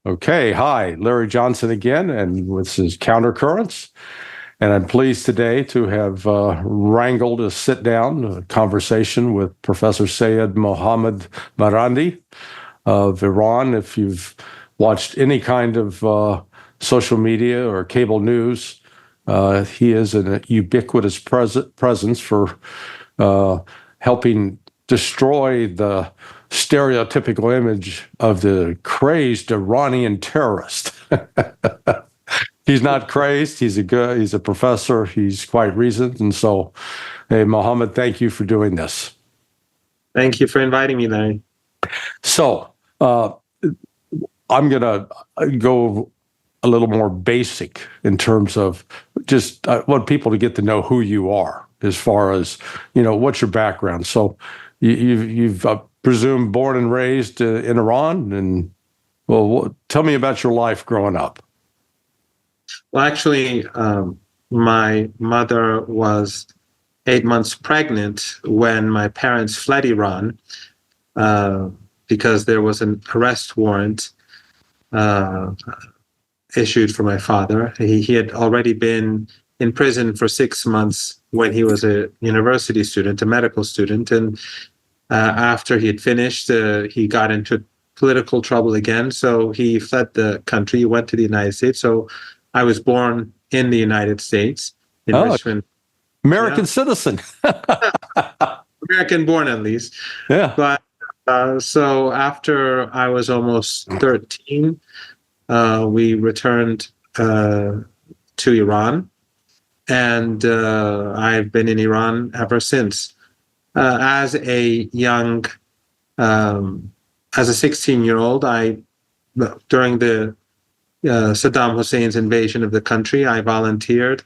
Okay, hi, Larry Johnson again, and this is Countercurrents. And I'm pleased today to have wrangled a sit-down conversation with Professor Seyed Mohammad Marandi of Iran. If you've watched any kind of social media or cable news, he is a ubiquitous presence for helping destroy the stereotypical image of the crazed Iranian terrorist. He's not crazed. He's a professor. He's quite reasoned. And so, hey, Mohammed, thank you for doing this. Thank you for inviting me, Larry. So I'm going to go a little more basic in terms of just I want people to get to know who you are as far as, what's your background. So you've presumed born and raised in Iran. And, well, tell me about your life growing up. Well, actually, my mother was 8 months pregnant when my parents fled Iran because there was an arrest warrant issued for my father. He had already been in prison for 6 months when he was a university student, a medical student. And after he had finished, he got into political trouble again. So he fled the country, he went to the United States. So I was born in the United States, in Richmond. American citizen. American born, at least. Yeah. But so after I was almost 13, we returned to Iran. And I've been in Iran ever since. As a 16-year-old, during the Saddam Hussein's invasion of the country, I volunteered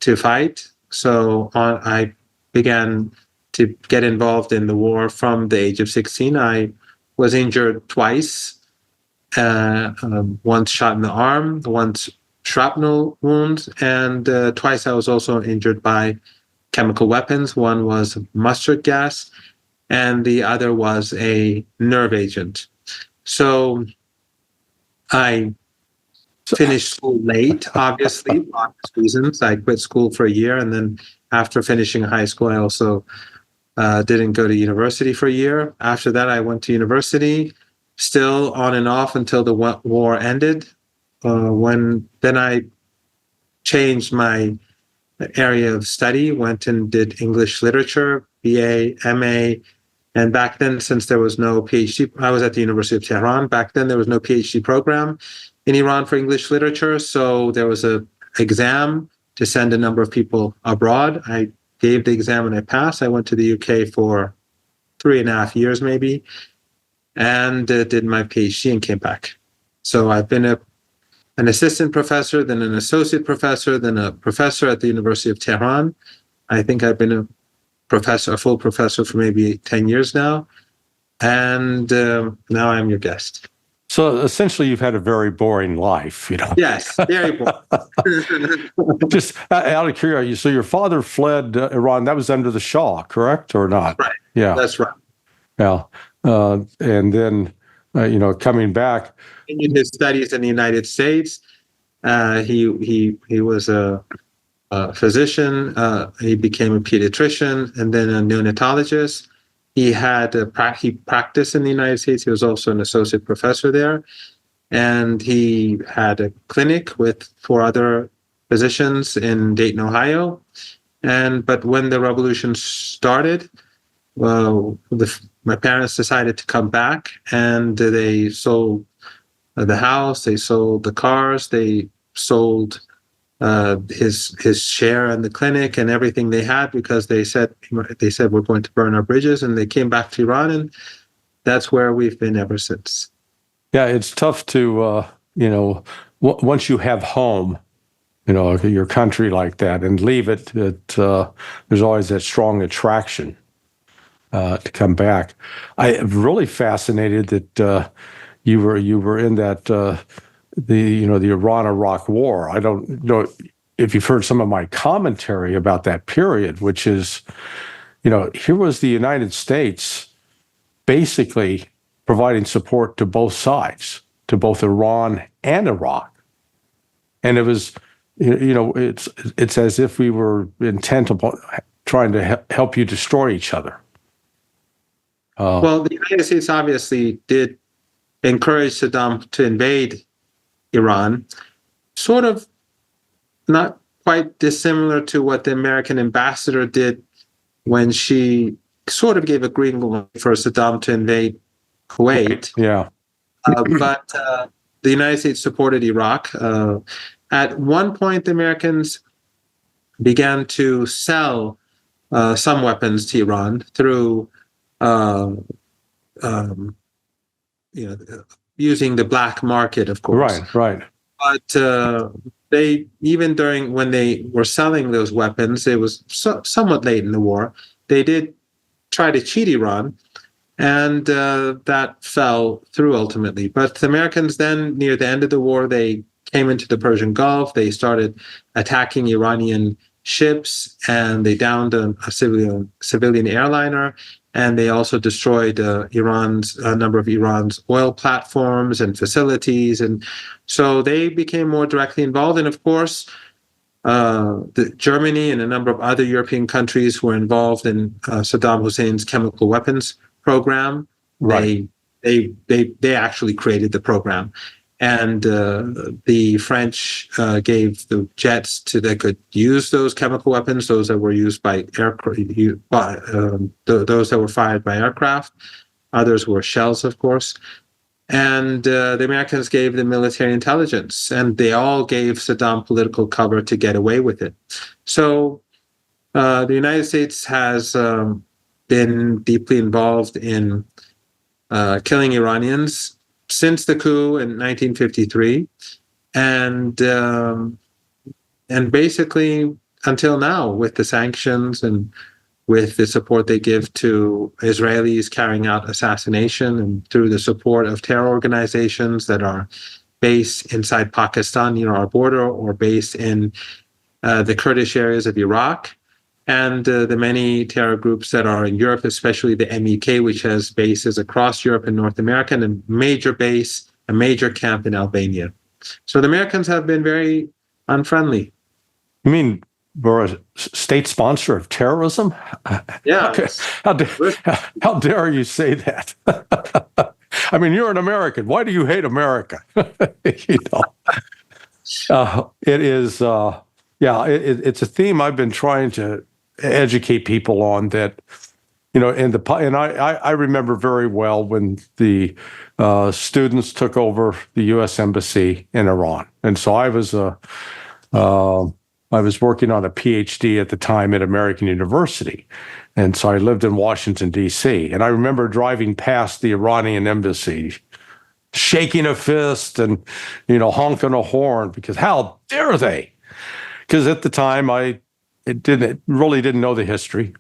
to fight. So I began to get involved in the war from the age of 16. I was injured twice, once shot in the arm, once shrapnel wounds, and twice I was also injured by chemical weapons. One was mustard gas, and the other was a nerve agent. So I finished school late, obviously, for obvious reasons. I quit school for a year, and then after finishing high school, I also didn't go to university for a year. After that, I went to university, still on and off until the war ended. Then I changed my area of study, went and did English literature, BA, MA, and back then, since there was no PhD, I was at the University of Tehran. Back then, there was no PhD program in Iran for English literature, so there was an exam to send a number of people abroad. I gave the exam and I passed. I went to the UK for 3.5 years maybe, and did my PhD and came back. So I've been an assistant professor, then an associate professor, then a professor at the University of Tehran. I think I've been a full professor for maybe 10 years now. And now I'm your guest. So essentially, you've had a very boring life, Yes, very boring. Just out of curiosity, so your father fled Iran. That was under the Shah, correct, or not? Right. Yeah, that's right. Yeah, and then coming back, continued his studies in the United States. He was a physician. He became a pediatrician and then a neonatologist. He practiced in the United States. He was also an associate professor there, and he had a clinic with 4 other physicians in Dayton, Ohio. But when the revolution started, my parents decided to come back, and they sold the house, they sold the cars, they sold his share in the clinic and everything they had, because they said we're going to burn our bridges, and they came back to Iran, and that's where we've been ever since. Yeah, it's tough to once you have home, your country like that, and leave it. There's always that strong attraction to come back. I'm really fascinated that you were in that the Iran-Iraq War. I don't know if you've heard some of my commentary about that period, which is, here was the United States basically providing support to both sides to both Iran and Iraq. And it was, it's as if we were intent upon trying to help you destroy each other. Well, the United States obviously did encourage Saddam to invade Iran, sort of not quite dissimilar to what the American ambassador did when she sort of gave a green light for Saddam to invade Kuwait. Yeah. But the United States supported Iraq. At one point, the Americans began to sell some weapons to Iran through, using the black market, of course. Right. But they, even during when they were selling those weapons, it was somewhat late in the war. They did try to cheat Iran, and that fell through ultimately. But the Americans then, near the end of the war, they came into the Persian Gulf. They started attacking Iranian ships, and they downed a civilian airliner, and they also destroyed a number of Iran's oil platforms and facilities. And so they became more directly involved. And of course, Germany and a number of other European countries were involved in Saddam Hussein's chemical weapons program. Right. They actually created the program. And the French gave the jets that could use those chemical weapons, those that were used by those that were fired by aircraft. Others were shells, of course. And the Americans gave the military intelligence, and they all gave Saddam political cover to get away with it. So the United States has been deeply involved in killing Iranians since the coup in 1953, and basically until now, with the sanctions and with the support they give to Israelis carrying out assassination, and through the support of terror organizations that are based inside Pakistan near our border, or based in the Kurdish areas of Iraq, and the many terror groups that are in Europe, especially the MEK, which has bases across Europe and North America, and a major camp in Albania. So the Americans have been very unfriendly. You mean we're a state sponsor of terrorism? Yeah. How dare you say that? I mean, you're an American. Why do you hate America? It is, it's a theme I've been trying to educate people on, that, and I remember very well when the students took over the U.S. Embassy in Iran. And so I was working on a PhD at the time at American University. And so I lived in Washington, D.C. And I remember driving past the Iranian embassy, shaking a fist and, honking a horn, because how dare they? Because at the time I really didn't know the history,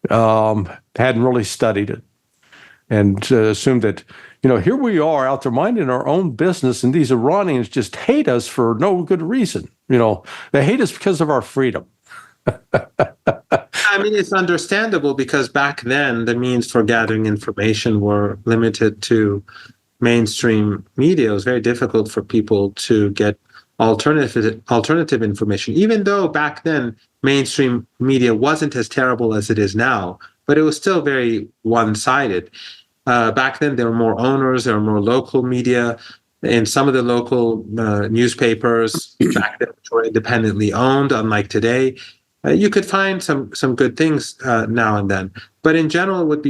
hadn't really studied it, and assumed that, here we are out there minding our own business, and these Iranians just hate us for no good reason. They hate us because of our freedom. I mean, it's understandable, because back then the means for gathering information were limited to mainstream media. It was very difficult for people to get alternative information, even though back then mainstream media wasn't as terrible as it is now, but it was still very one-sided. Back then, there were more owners, there were more local media, and some of the local newspapers back then were independently owned, unlike today. You could find some good things now and then, but in general, it would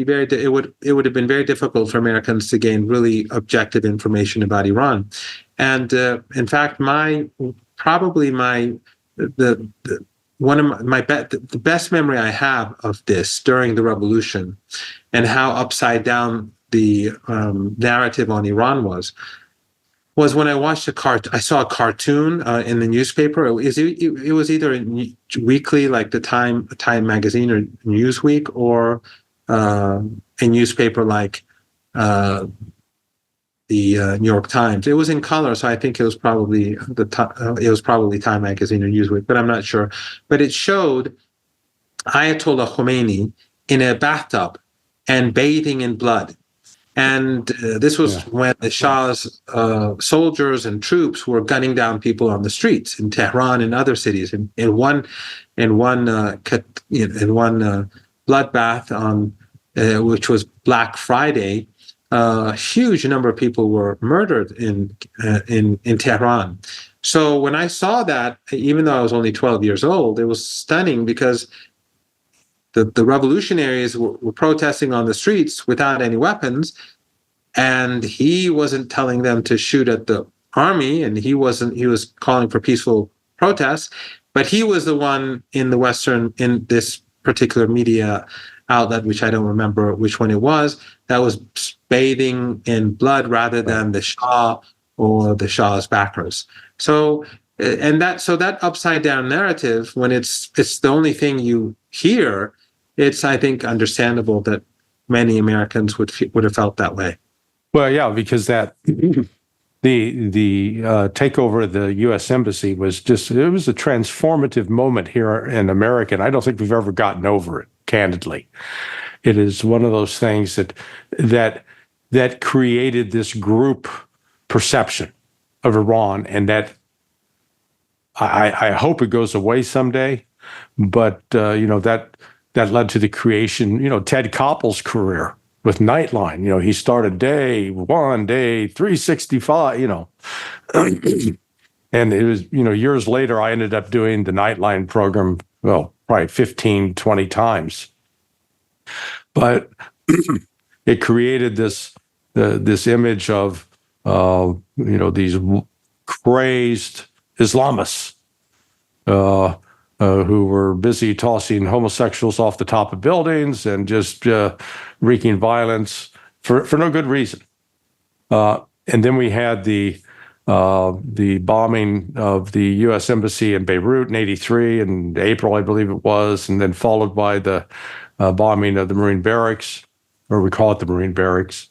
have been very difficult for Americans to gain really objective information about Iran. And in fact, the best memory I have of this during the revolution, and how upside down the narrative on Iran was when I watched I saw a cartoon in the newspaper. It was either a weekly, like the Time magazine or Newsweek, or a newspaper like the New York Times. It was in color, so I think it was probably Time magazine or Newsweek, but I'm not sure. But it showed Ayatollah Khomeini in a bathtub and bathing in blood. And this was when the Shah's soldiers and troops were gunning down people on the streets in Tehran and other cities. In one bloodbath on which was Black Friday, a huge number of people were murdered in Tehran. So when I saw that, even though I was only 12 years old, it was stunning because the revolutionaries were protesting on the streets without any weapons, and he wasn't telling them to shoot at the army, and he was calling for peaceful protests, but he was the one in this particular media outlet, which I don't remember which one it was, that was bathing in blood rather than the Shah or the Shah's backers. So that upside down narrative, when it's the only thing you hear, it's, I think, understandable that many Americans would have felt that way. Well, yeah, because the takeover of the U.S. Embassy was it was a transformative moment here in America, and I don't think we've ever gotten over it, candidly. It is one of those things that created this group perception of Iran, and that I hope it goes away someday, but that led to the creation, Ted Koppel's career with Nightline. He started day 365, and it was, years later, I ended up doing the Nightline program, well, probably 15, 20 times. But it created this image of, these crazed Islamists who were busy tossing homosexuals off the top of buildings and just wreaking violence for no good reason. And then we had the bombing of the U.S. Embassy in Beirut in '83 in April, I believe it was, and then followed by the bombing of the Marine Barracks, or we call it the Marine Barracks,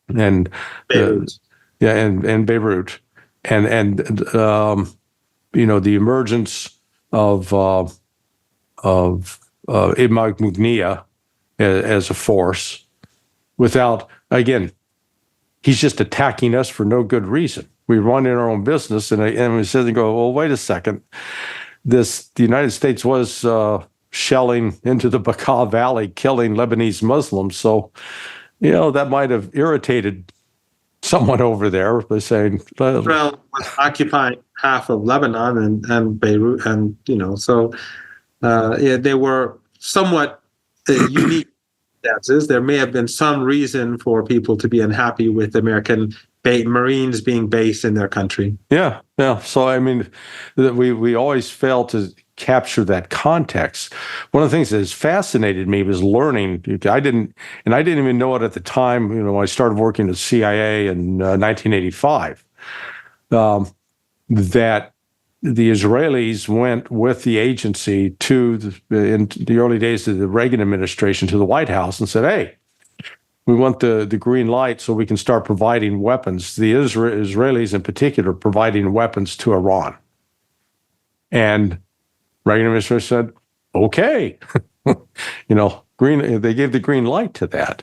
and Beirut. and Beirut, and the emergence of Imad Mughniya as a force, without, again, he's just attacking us for no good reason. We run in our own business, and we sit and go, well, wait a second. The United States was shelling into the Bekaa Valley, killing Lebanese Muslims. So, that might have irritated someone over there by saying, Israel was occupying half of Lebanon and Beirut, and they were somewhat unique circumstances. There may have been some reason for people to be unhappy with American Marines being based in their country. Yeah. So I mean, we always fail to capture that context. One of the things that has fascinated me was learning. I didn't even know it at the time. When I started working at CIA in 1985, that the Israelis went with the agency in the early days of the Reagan administration, to the White House and said, "Hey, we want the green light so we can start providing weapons." The Israelis in particular providing weapons to Iran. And Reagan administration said, okay, they gave the green light to that.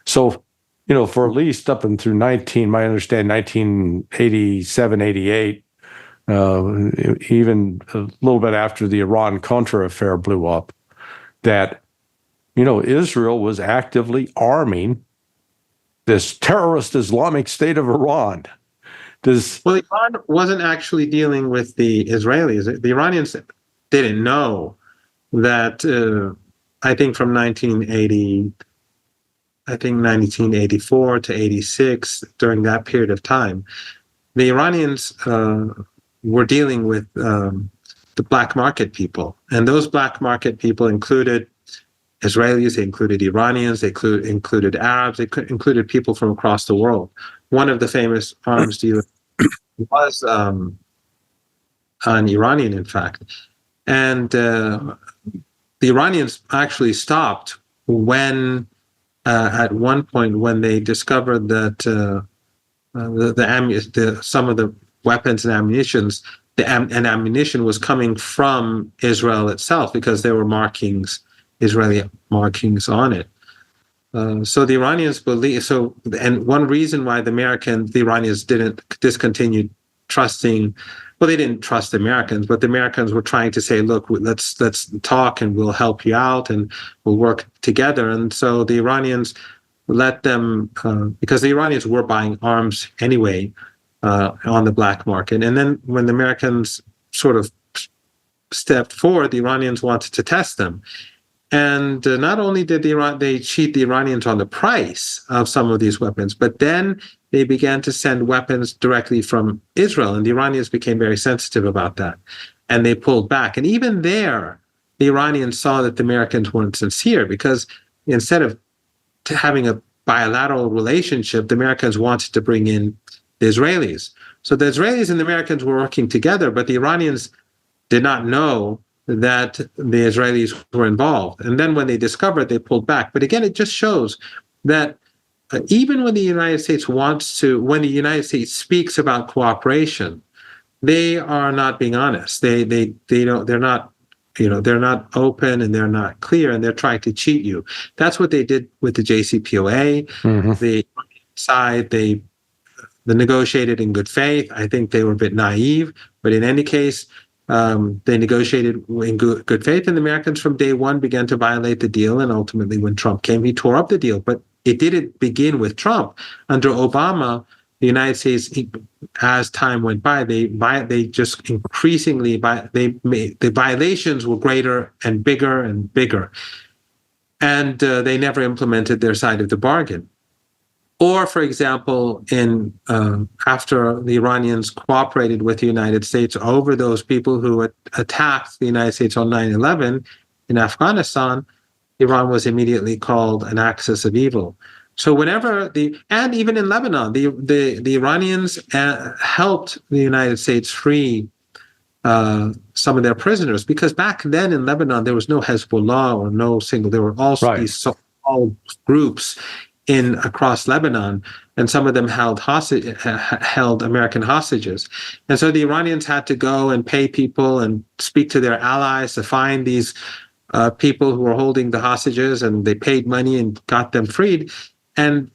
So, for at least up and through 1987, 88, even a little bit after the Iran-Contra affair blew up, that Israel was actively arming this terrorist Islamic State of Iran. Well, Iran wasn't actually dealing with the Israelis. The Iranians didn't know that. I think from 1984 to 86, during that period of time, the Iranians were dealing with the black market people, and those black market people included Israelis, they included Iranians, they included Arabs, they included people from across the world. One of the famous arms dealers was an Iranian, in fact. And the Iranians actually stopped at one point, when they discovered that some of the weapons and ammunitions, ammunition was coming from Israel itself, because there were Israeli markings on it. So the Iranians believe so, and one reason why the Iranians didn't discontinue trusting. Well, they didn't trust the Americans, but the Americans were trying to say, "Look, let's talk, and we'll help you out, and we'll work together." And so the Iranians let them, because the Iranians were buying arms anyway on the black market. And then when the Americans sort of stepped forward, the Iranians wanted to test them. And not only did they cheat the Iranians on the price of some of these weapons, but then they began to send weapons directly from Israel. And the Iranians became very sensitive about that. And they pulled back. And even there, the Iranians saw that the Americans weren't sincere, because instead of having a bilateral relationship, the Americans wanted to bring in the Israelis. So the Israelis and the Americans were working together, but the Iranians did not know that the Israelis were involved. And then when they discovered, they pulled back. But again, it just shows that even when the United States when the United States speaks about cooperation, they are not being honest. They're not, they're not open, and they're not clear, and they're trying to cheat you. That's what they did with the JCPOA. The side, they negotiated in good faith. I think they were a bit naive, but in any case, they negotiated in good faith, and the Americans from day one began to violate the deal. And ultimately, when Trump came, he tore up the deal. But it didn't begin with Trump. Under Obama, the United States, as time went by, they just increasingly the violations were greater and bigger, and they never implemented their side of the bargain. Or, for example, after the Iranians cooperated with the United States over those people who attacked the United States on 9/11 in Afghanistan, Iran was immediately called an axis of evil. So and even in Lebanon, the Iranians helped the United States free some of their prisoners, because back then in Lebanon there was no Hezbollah or there were also these small groups across Lebanon, and some of them held American hostages. And so the Iranians had to go and pay people and speak to their allies to find these people who were holding the hostages, and they paid money and got them freed. And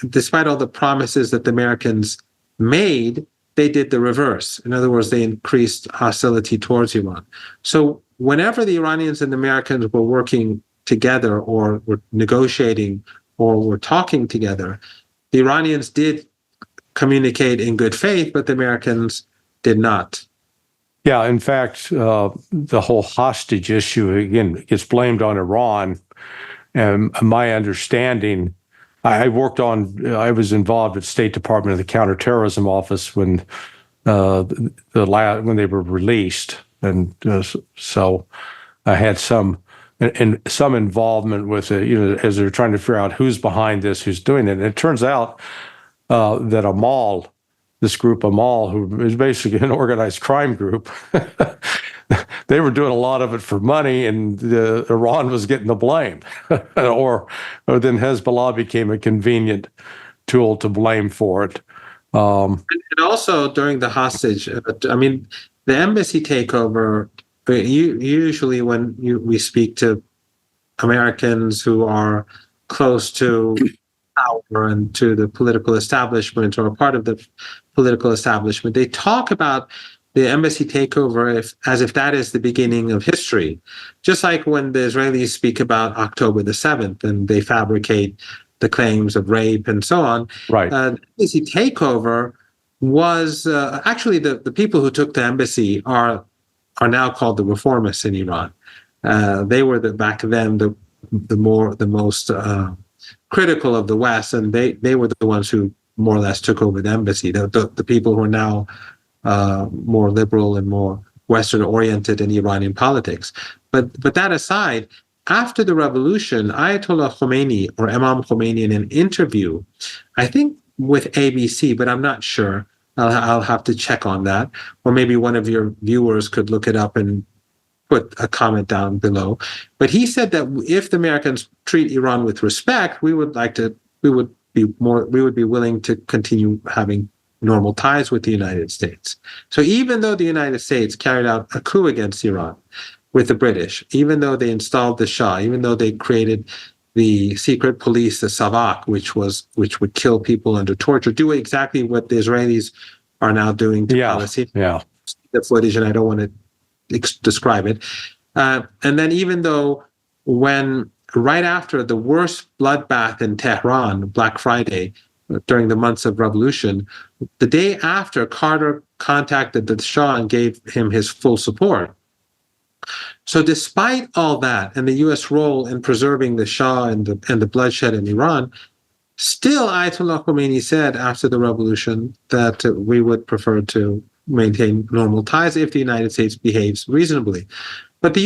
despite all the promises that the Americans made, they did the reverse. In other words, they increased hostility towards Iran. So whenever the Iranians and the Americans were working together, or were negotiating, or were talking together, the Iranians did communicate in good faith, but the Americans did not. Yeah, in fact, the whole hostage issue, again, gets blamed on Iran. And my understanding, I was involved at State Department of the Counterterrorism Office when when they were released. And so I had some involvement with it, as they're trying to figure out who's behind this, who's doing it. And it turns out that this group Amal, who is basically an organized crime group, they were doing a lot of it for money, and Iran was getting the blame. or then Hezbollah became a convenient tool to blame for it. And also during the hostage, the embassy takeover, usually when we speak to Americans who are close to power and to the political establishment, or a part of the political establishment, they talk about the embassy takeover as if that is the beginning of history. Just like when the Israelis speak about October the 7th and they fabricate the claims of rape and so on. Right. The embassy takeover was actually the people who took the embassy are now called the reformists in Iran. They were back then the most critical of the West, and they were the ones who more or less took over the embassy. The people who are now more liberal and more Western oriented in Iranian politics. But that aside, after the revolution, Ayatollah Khomeini, or Imam Khomeini, in an interview, I think with ABC, but I'm not sure. I'll have to check on that. Or maybe one of your viewers could look it up and put a comment down below. But he said that if the Americans treat Iran with respect, we would be willing to continue having normal ties with the United States. So even though the United States carried out a coup against Iran with the British, even though they installed the Shah, even though they created the secret police, the Savak, which would kill people under torture, do exactly what the Israelis are now doing to Palestinians. Yeah. The footage, and I don't want to describe it. And then even though when right after the worst bloodbath in Tehran, Black Friday, during the months of revolution, the day after, Carter contacted the Shah and gave him his full support. So despite all that and the U.S. role in preserving the Shah and the bloodshed in Iran, still Ayatollah Khomeini said after the revolution that we would prefer to maintain normal ties if the United States behaves reasonably. But the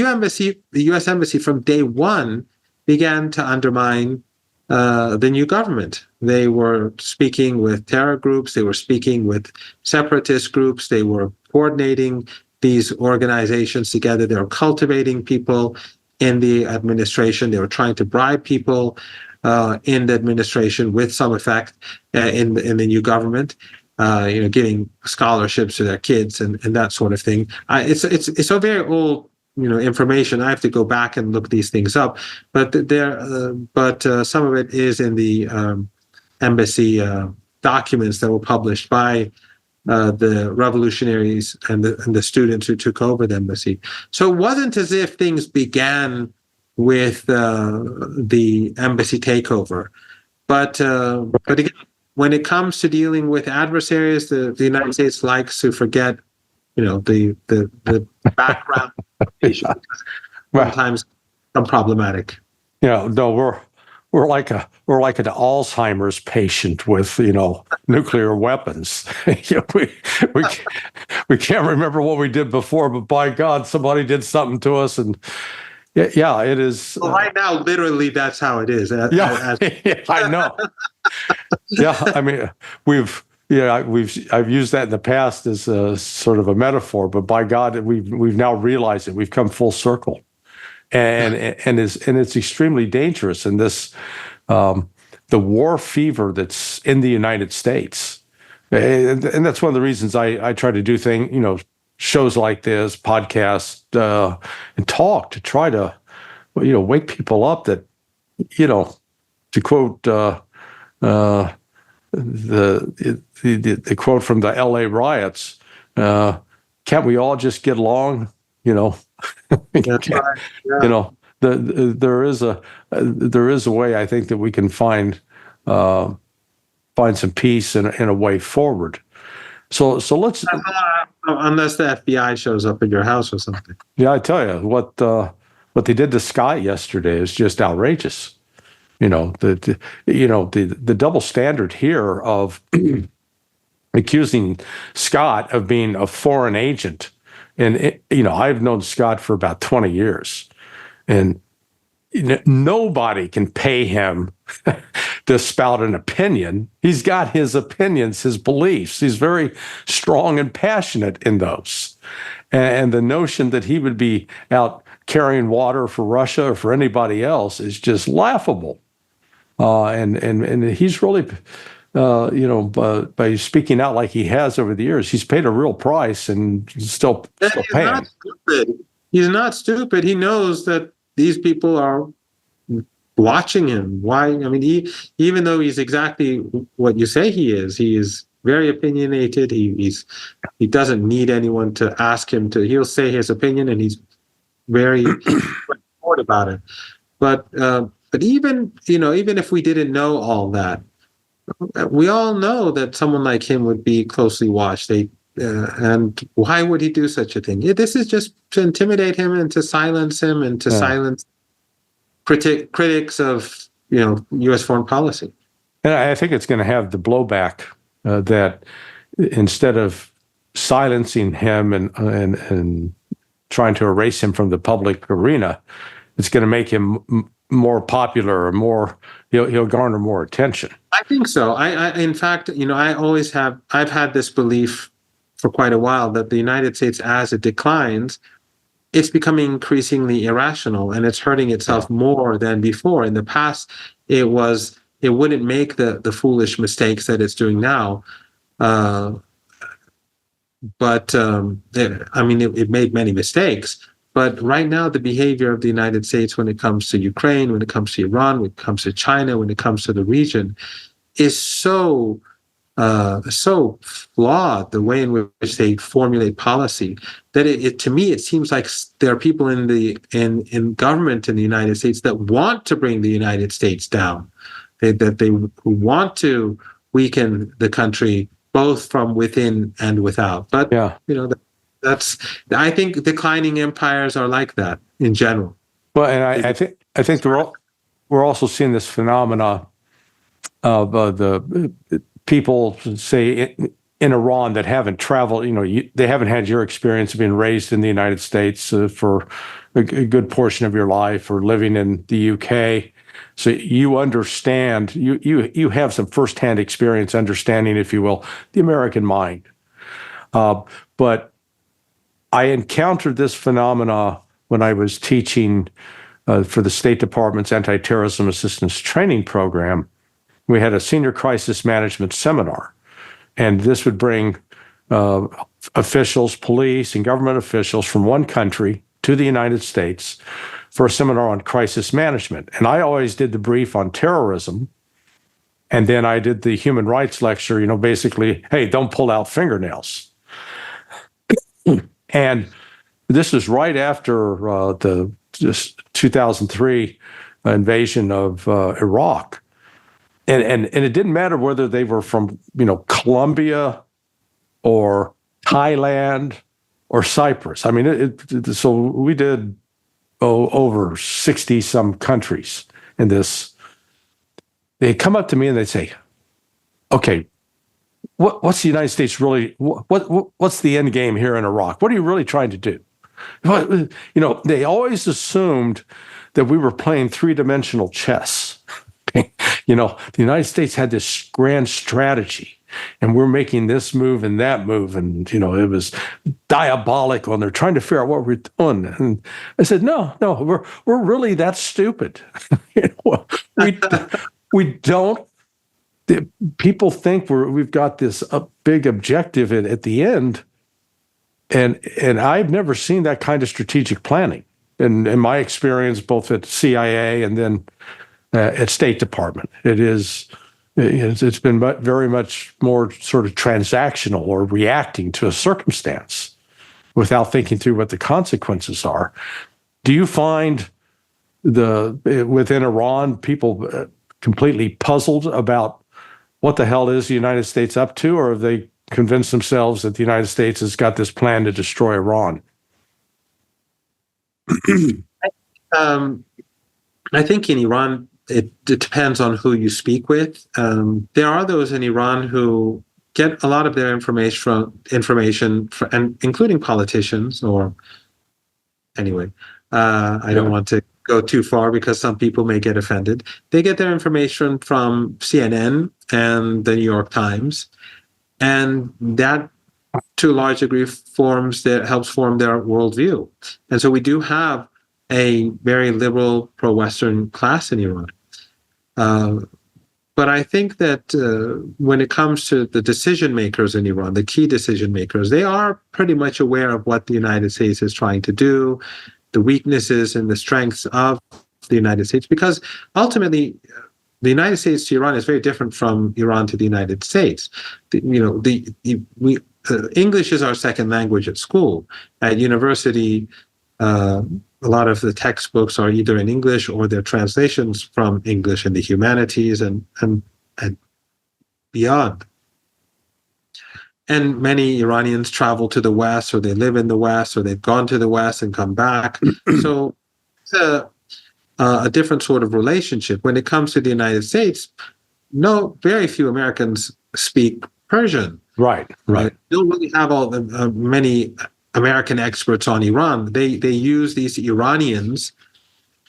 U.S. Embassy from day one began to undermine the new government. They were speaking with terror groups. They were speaking with separatist groups. They were coordinating these organizations together. They were cultivating people in the administration. They were trying to bribe people in the administration with some effect in the new government. Giving scholarships to their kids and that sort of thing. It's a very old information. I have to go back and look these things up, but some of it is in the embassy documents that were published by the revolutionaries and the students who took over the embassy. So it wasn't as if things began with the embassy takeover, but again, when it comes to dealing with adversaries, the United States likes to forget, the background. Sometimes become problematic. No, we're like an Alzheimer's patient with nuclear weapons. we can't remember what we did before, but by God, somebody did something to us, and yeah, it is. Well, right now, literally, that's how it is. Yeah, I know. Yeah, I mean, I've used that in the past as a sort of a metaphor, but by God, we've now realized it. We've come full circle, and it's extremely dangerous. And this, the war fever that's in the United States, and that's one of the reasons I try to do shows like this, podcasts, and talk to try to, wake people up that, to quote the quote from the L.A. riots, can't we all just get along? That's right. Yeah. There is a way I think that we can find some peace and a way forward. So let's. Unless the FBI shows up at your house or something. Yeah, I tell you what they did to Scott yesterday is just outrageous. The double standard here of accusing Scott of being a foreign agent, and I've known Scott for about 20 years, and nobody can pay him to spout an opinion. He's got his opinions, his beliefs. He's very strong and passionate in those. And the notion that he would be out carrying water for Russia or for anybody else is just laughable. And he's really, by speaking out like he has over the years, he's paid a real price and still paying. Not stupid. He's not stupid. He knows that these people are watching him. Why? I mean, even though he's exactly what you say he is very opinionated. He doesn't need anyone to ask him to. He'll say his opinion, and he's very short about it. But even if we didn't know all that, we all know that someone like him would be closely watched. And why would he do such a thing? This is just to intimidate him and to silence him and to silence critics of U.S. foreign policy. And I think it's going to have the blowback that instead of silencing him and trying to erase him from the public arena, it's going to make him more popular or more. He'll garner more attention. I think so. In fact, I've had this belief for quite a while that the United States, as it declines, it's becoming increasingly irrational, and it's hurting itself more than before. In the past, it wouldn't make the foolish mistakes that it's doing now. But it made many mistakes, But right now, the behavior of the United States when it comes to Ukraine, when it comes to Iran, when it comes to China, when it comes to the region, is so flawed, the way in which they formulate policy, that to me it seems like there are people in government in the United States that want to bring the United States down, who want to weaken the country both from within and without. But Yeah. that's I think declining empires are like that in general. Well, and I think we're also seeing this phenomena of the people, say, in Iran that haven't traveled. They haven't had your experience of being raised in the United States for a good portion of your life, or living in the UK. So you understand. You have some firsthand experience understanding, if you will, the American mind. But I encountered this phenomena when I was teaching for the State Department's Anti-Terrorism Assistance Training Program. We had a senior crisis management seminar, and this would bring officials, police and government officials from one country to the United States for a seminar on crisis management. And I always did the brief on terrorism, and then I did the human rights lecture, basically, hey, don't pull out fingernails. And this is right after the 2003 invasion of Iraq. And it didn't matter whether they were from, Colombia or Thailand or Cyprus. I mean, so we did over 60 some countries in this. They'd come up to me and they'd say, okay, what's the United States really, what's the end game here in Iraq? What are you really trying to do? They always assumed that we were playing three-dimensional chess. The United States had this grand strategy, and we're making this move and that move, and it was diabolical, and they're trying to figure out what we're doing. And I said, no, we're really that stupid. We don't. People think we've got this big objective at the end, and I've never seen that kind of strategic planning in my experience, both at CIA and then at State Department. It's been very much more sort of transactional, or reacting to a circumstance without thinking through what the consequences are. Do you find within Iran people completely puzzled about what the hell is the United States up to, or have they convinced themselves that the United States has got this plan to destroy Iran? I think in Iran, it depends on who you speak with. There are those in Iran who get a lot of their information and including politicians, or anyway, I don't want to go too far because some people may get offended. They get their information from CNN and the New York Times, and that to a large degree helps form their worldview. And so we do have a very liberal pro-Western class in Iran. But I think that when it comes to the decision makers in Iran, the key decision makers, they are pretty much aware of what the United States is trying to do, the weaknesses and the strengths of the United States, because ultimately the United States to Iran is very different from Iran to the United States. English is our second language at school. At university, a lot of the textbooks are either in English or they're translations from English in the humanities and beyond. And many Iranians travel to the West, or they live in the West, or they've gone to the West and come back. So it's a different sort of relationship. When it comes to the United States, very few Americans speak Persian. Right. They don't really have many American experts on Iran. They use these Iranians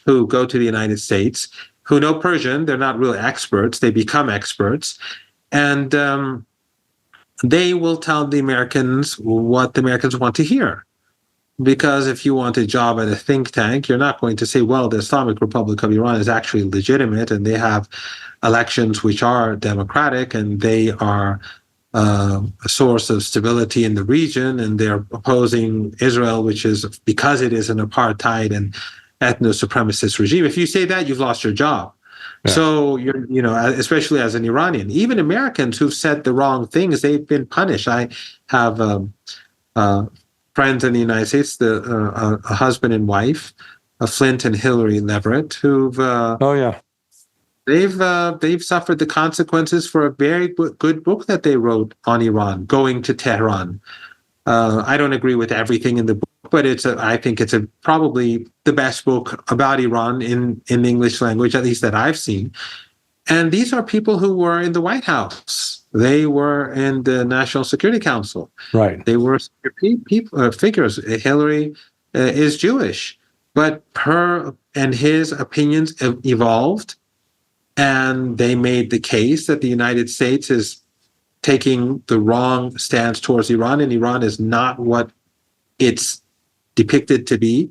who go to the United States, who know Persian. They're not really experts. They become experts. And they will tell the Americans what the Americans want to hear. Because if you want a job at a think tank, you're not going to say, well, the Islamic Republic of Iran is actually legitimate and they have elections which are democratic and they are a source of stability in the region, and they're opposing Israel, which is because it is an apartheid and ethno-supremacist regime. If you say that, you've lost your job. Yeah. So especially as an Iranian, even Americans who've said the wrong things, they've been punished. I have friends in the United States, a husband and wife, Flint and Hillary Leverett, who've they've suffered the consequences for a very good book that they wrote on Iran, Going to Tehran. I don't agree with everything in the book, but I think it's probably the best book about Iran in the English language, at least that I've seen. And these are people who were in the White House. They were in the National Security Council. Right. They were figures. Hillary is Jewish, but her and his opinions evolved, and they made the case that the United States is taking the wrong stance towards Iran, and Iran is not what it's depicted to be,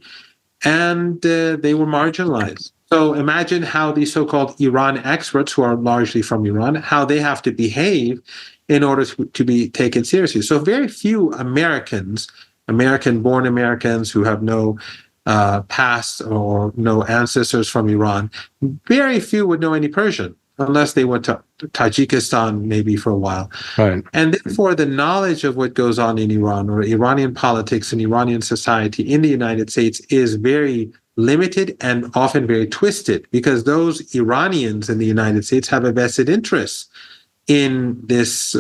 and they were marginalized. So imagine how these so-called Iran experts, who are largely from Iran, how they have to behave in order to be taken seriously. So very few Americans, American-born Americans who have no past or no ancestors from Iran, very few would know any Persian, unless they went to Tajikistan maybe for a while. Right. And therefore, the knowledge of what goes on in Iran or Iranian politics and Iranian society in the United States is very limited and often very twisted, because those Iranians in the United States have a vested interest in this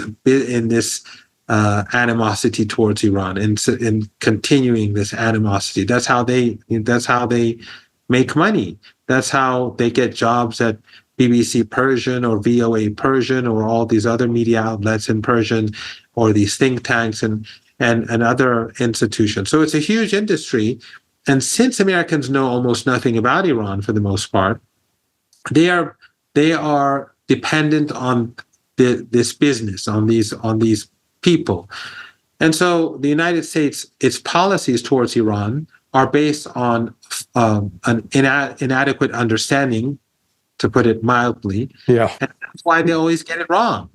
animosity towards Iran, and in continuing this animosity. That's how they make money. That's how they get jobs at BBC Persian or VOA Persian or all these other media outlets in Persian, or these think tanks and other institutions. So it's a huge industry. And since Americans know almost nothing about Iran for the most part, they are dependent on this business, on these people. And so the United States, its policies towards Iran are based on an inadequate understanding, to put it mildly. Yeah. And that's why they always get it wrong.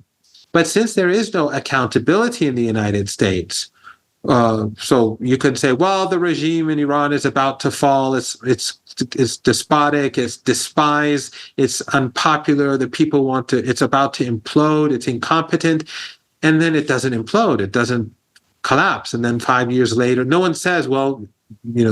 But since there is no accountability in the United States, so you could say, well, the regime in Iran is about to fall. It's despotic. It's despised. It's unpopular. The people it's about to implode. It's incompetent. And then it doesn't implode. It doesn't collapse. And then 5 years later, no one says, well,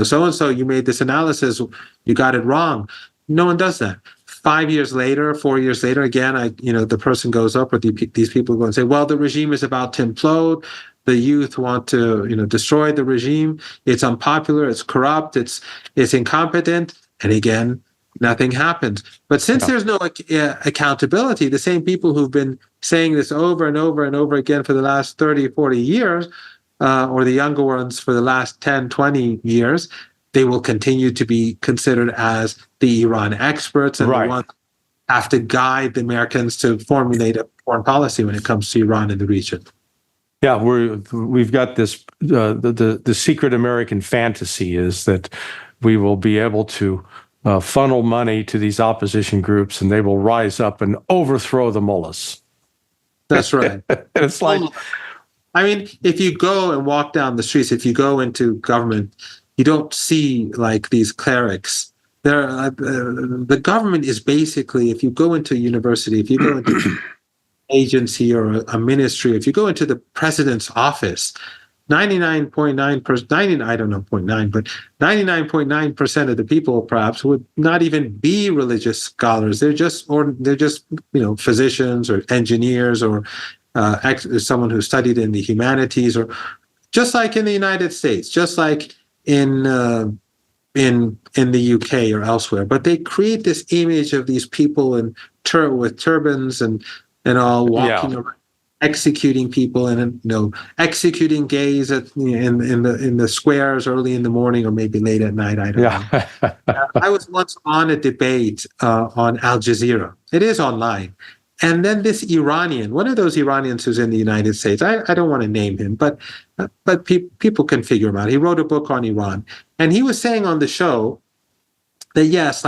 so-and-so, you made this analysis. You got it wrong. No one does that. 5 years later, 4 years later, again, the person goes up, or these people go and say, well, the regime is about to implode. The youth want to, destroy the regime. It's unpopular. It's corrupt. It's incompetent. And again, nothing happens. But since there's no accountability, the same people who've been saying this over and over and over again for the last 30, 40 years, or the younger ones for the last 10, 20 years, they will continue to be considered as the Iran experts, and the ones who have to guide the Americans to formulate a foreign policy when it comes to Iran in the region. Yeah, we've got this. The secret American fantasy is that we will be able to funnel money to these opposition groups, and they will rise up and overthrow the mullahs. That's right. It's like, I mean, if you go and walk down the streets, if you go into government, you don't see like these clerics. The government is basically, if you go into a university, if you go into agency or a ministry, if you go into the president's office, 99.9%, I don't know 0.9, but 99.9% of the people perhaps would not even be religious scholars. They're just physicians or engineers, or someone who studied in the humanities, or just like in the United States, just like in the UK or elsewhere. But they create this image of these people with turbans and all walking around, executing people, and executing gays in the squares early in the morning, or maybe late at night. I don't know. I was once on a debate on Al Jazeera. It is online. And then this Iranian, one of those Iranians who's in the United States, I don't want to name him, but people can figure him out. He wrote a book on Iran, and he was saying on the show that yes,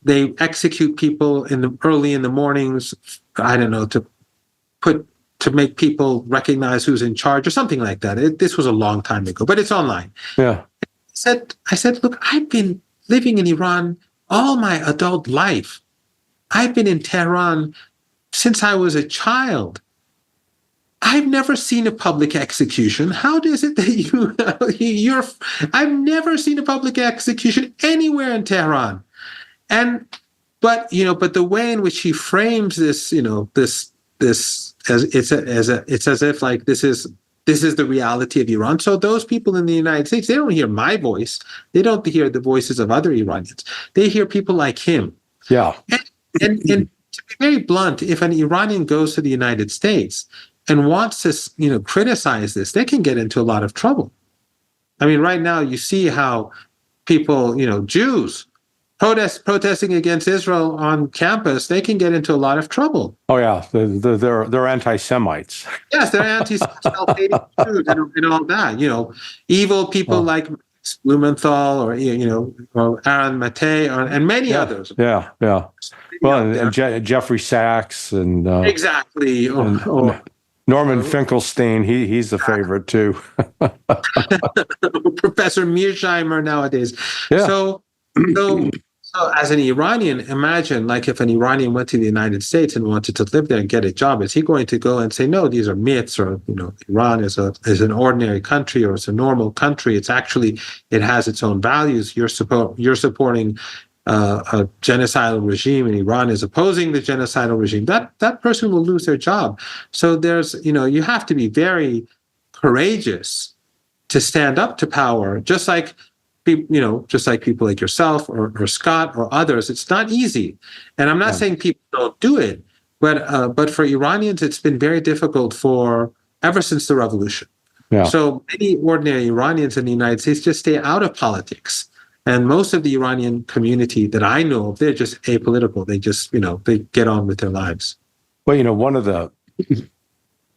they execute people early in the mornings. I don't know, to to make people recognize who's in charge or something like that. This was a long time ago, but it's online. Yeah. I said, look, I've been living in Iran all my adult life. I've been in Tehran since I was a child. I've never seen a public execution. How is it that I've never seen a public execution anywhere in Tehran. But the way in which he frames this, this as it's as if like this is the reality of Iran. So those people in the United States, they don't hear my voice. They don't hear the voices of other Iranians. They hear people like him. Yeah. And to be very blunt, if an Iranian goes to the United States and wants to, criticize this, they can get into a lot of trouble. I mean, right now you see how people, Jews protesting against Israel on campus, they can get into a lot of trouble. Oh yeah, they're anti-Semites. Yes, they're anti-self-hating Jews and all that. Evil people like Blumenthal or or Aaron Mate and many others. Yeah. Well, and Jeffrey Sachs and exactly. Or Norman Finkelstein, he's a favorite too. Professor Mearsheimer nowadays. Yeah. So as an Iranian, imagine like if an Iranian went to the United States and wanted to live there and get a job, is he going to go and say, no, these are myths, or Iran is an ordinary country, or it's a normal country. It has its own values. You're supporting a genocidal regime, and Iran is opposing the genocidal regime. That person will lose their job. So there's you have to be very courageous to stand up to power, just like people like yourself or Scott or others. It's not easy. And I'm not saying people don't do it, but for Iranians, it's been very difficult ever since the revolution. Yeah. So many ordinary Iranians in the United States just stay out of politics. And most of the Iranian community that I know of, they're just apolitical. They just, they get on with their lives. Well, one of the,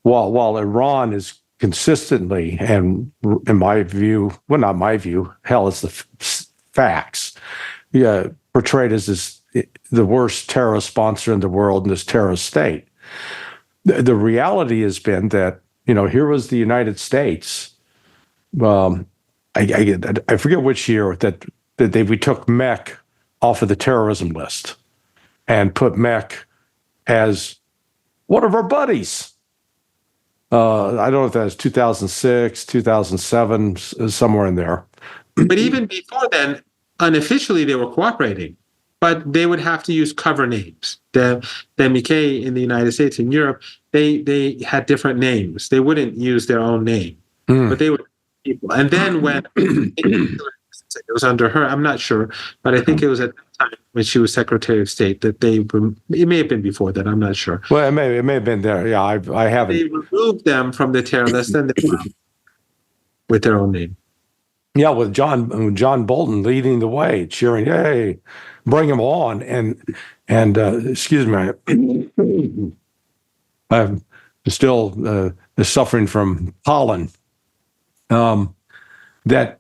while Iran is consistently, and in my view, well, not my view, hell, it's the facts, portrayed as the worst terrorist sponsor in the world in this terrorist state. The reality has been that, here was the United States. I forget which year that we took MEC off of the terrorism list and put MEC as one of our buddies. I don't know if that was 2006, 2007, somewhere in there. But even before then, unofficially, they were cooperating, but they would have to use cover names. The MK in the United States and Europe, they had different names. They wouldn't use their own name, but they would people. And then when it was under her, I'm not sure, but I think it was at the time when she was Secretary of State that it may have been before that, I'm not sure. Well, it may have been there. Yeah, I haven't. They removed them from the terror list and they went with their own name. Yeah, with John Bolton leading the way, cheering, "Hey, bring him on!" And excuse me, I'm still suffering from pollen. That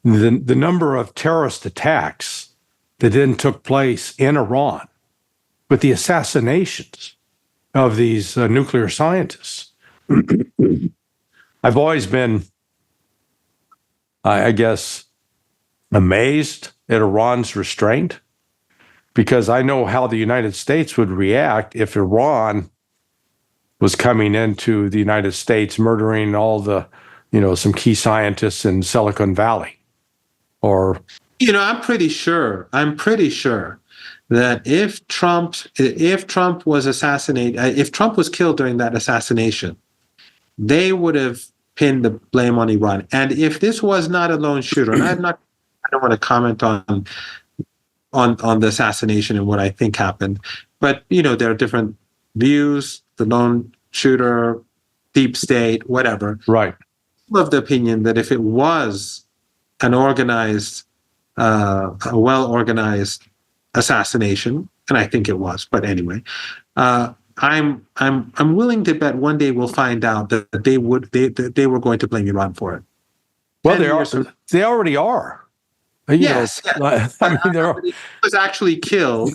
the number of terrorist attacks that then took place in Iran, with the assassinations of these nuclear scientists, I've always been, I guess, amazed at Iran's restraint, because I know how the United States would react if Iran was coming into the United States, murdering all the, some key scientists in Silicon Valley. Or, I'm pretty sure that if Trump was assassinated, if Trump was killed during that assassination, they would have pinned the blame on Iran. And if this was not a lone shooter, and I don't want to comment on the assassination and what I think happened, but there are different views, the lone shooter, deep state, whatever. Right. I'm of the opinion that if it was an organized, a well-organized assassination, and I think it was, but anyway, I'm willing to bet one day we'll find out that they were going to blame Iran for it. Well, they already are. Yes. I mean, if he was actually killed,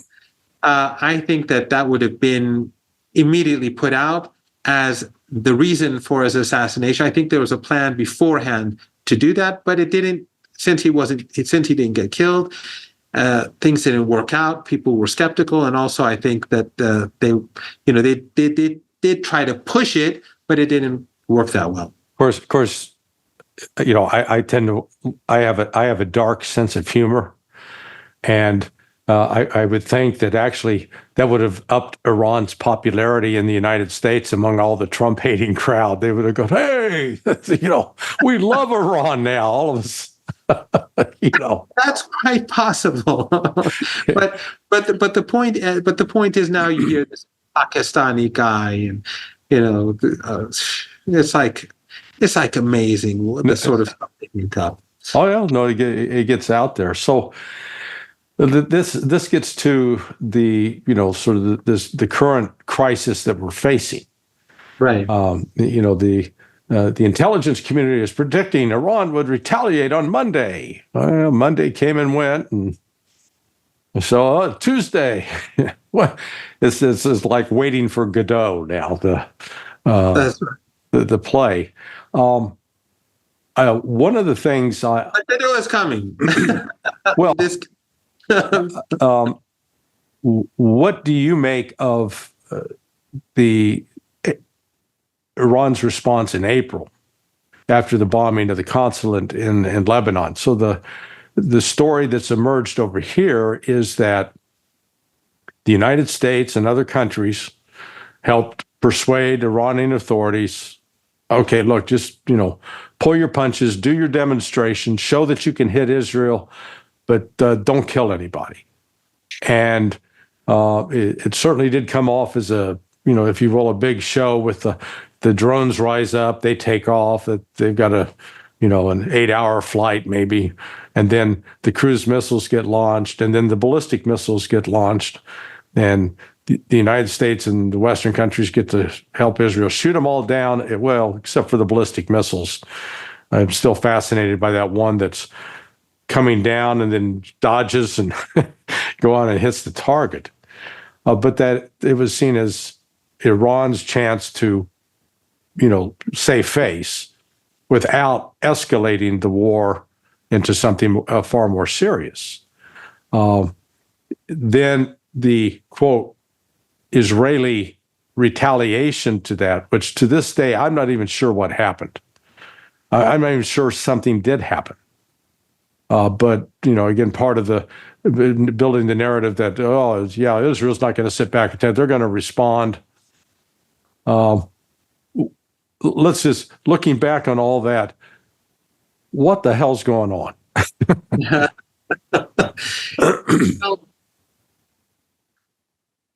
I think that would have been immediately put out, as the reason for his assassination. I think there was a plan beforehand to do that, but it didn't. Since he didn't get killed, things didn't work out. People were skeptical, and also I think that they did try to push it, but it didn't work that well. Of course, I have a dark sense of humor, and I would think that actually that would have upped Iran's popularity in the United States among all the Trump-hating crowd. They would have gone, "Hey, we love Iran now." All of us, That's quite possible. but the point is now you hear this Pakistani guy, and it's like amazing the sort of stuff they make up. Oh yeah, no, it gets out there. So this gets to the sort of the current crisis that we're facing. Right. The intelligence community is predicting Iran would retaliate on Monday. Well, Monday came and went, and so Tuesday. Well, this is like waiting for Godot now. That's right. The play. One of the things Godot is coming. Well, what do you make of the Iran's response in April after the bombing of the consulate in Lebanon? So the story that's emerged over here is that the United States and other countries helped persuade Iranian authorities, okay, look, just pull your punches, do your demonstration, show that you can hit Israel, but don't kill anybody. And it certainly did come off as a, if you will, a big show with the drones rise up, they take off, that they've got an 8-hour flight maybe, and then the cruise missiles get launched, and then the ballistic missiles get launched, and the United States and the Western countries get to help Israel shoot them all down, well, except for the ballistic missiles. I'm still fascinated by that one that's coming down and then dodges and go on and hits the target. But that it was seen as Iran's chance to, save face without escalating the war into something far more serious. Then the, quote, Israeli retaliation to that, which to this day, I'm not even sure what happened. I'm not even sure something did happen. But, again, part of the building the narrative that, Israel's not going to sit back and tell, they're going to respond. Let's just, looking back on all that, what the hell's going on?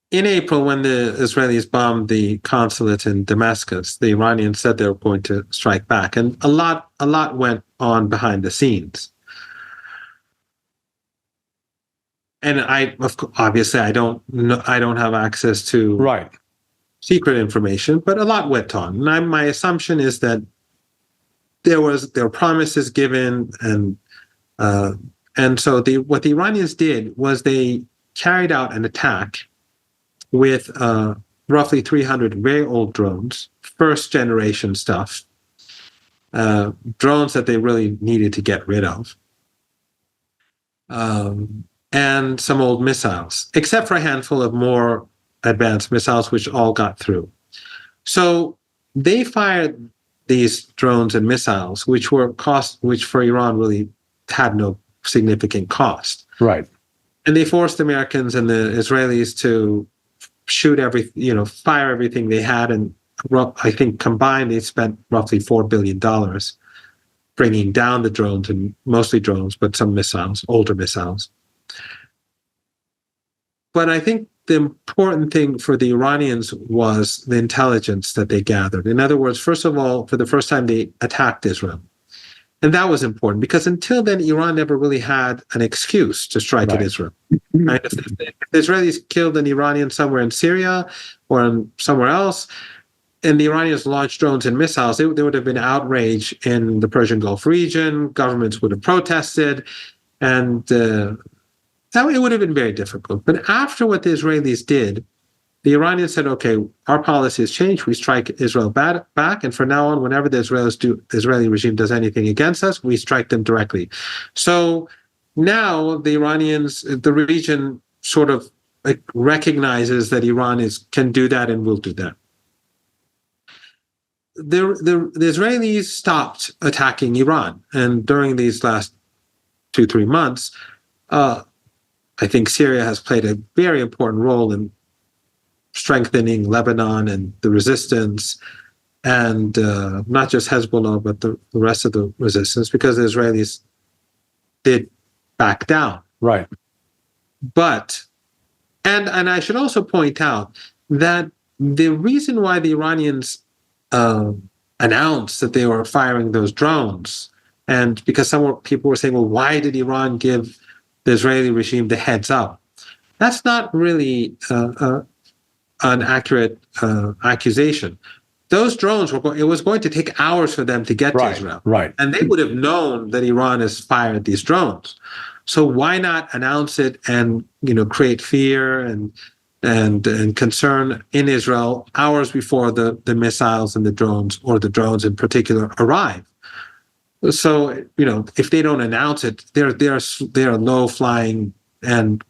In April, when the Israelis bombed the consulate in Damascus, the Iranians said they were going to strike back, and a lot went on behind the scenes. And obviously I don't have access to secret information, but a lot went on. And my assumption is that there were promises given, and so what the Iranians did was they carried out an attack with roughly 300 very old drones, first generation stuff, drones that they really needed to get rid of, and some old missiles, except for a handful of more advanced missiles, which all got through. So they fired these drones and missiles, which for Iran really had no significant cost. Right. And they forced the Americans and the Israelis to fire everything they had. And I think combined, they spent roughly $4 billion bringing down the drones, and mostly drones, but some missiles, older missiles. But I think the important thing for the Iranians was the intelligence that they gathered. In other words, first of all, for the first time, they attacked Israel. And that was important because until then, Iran never really had an excuse to strike at Israel. Right? If the Israelis killed an Iranian somewhere in Syria or somewhere else, and the Iranians launched drones and missiles, there would have been outrage in the Persian Gulf region. Governments would have protested, and it would have been very difficult. But after what the Israelis did, the Iranians said, okay, our policy has changed. We strike Israel back. And from now on, whenever the Israeli regime does anything against us, we strike them directly. So now the Iranians, the region sort of recognizes that Iran can do that and will do that. The Israelis stopped attacking Iran. And during these last 2-3 months, I think Syria has played a very important role in strengthening Lebanon and the resistance, and not just Hezbollah, but the rest of the resistance, because the Israelis did back down. Right. But, and I should also point out that the reason why the Iranians announced that they were firing those drones, and because some people were saying, well, why did Iran give the Israeli regime the heads up? That's not really an accurate accusation. Those drones it was going to take hours for them to get to Israel. Right. And they would have known that Iran has fired these drones. So why not announce it and create fear and concern in Israel hours before the missiles and the drones, or the drones in particular, arrive? So if they don't announce it, they're low flying and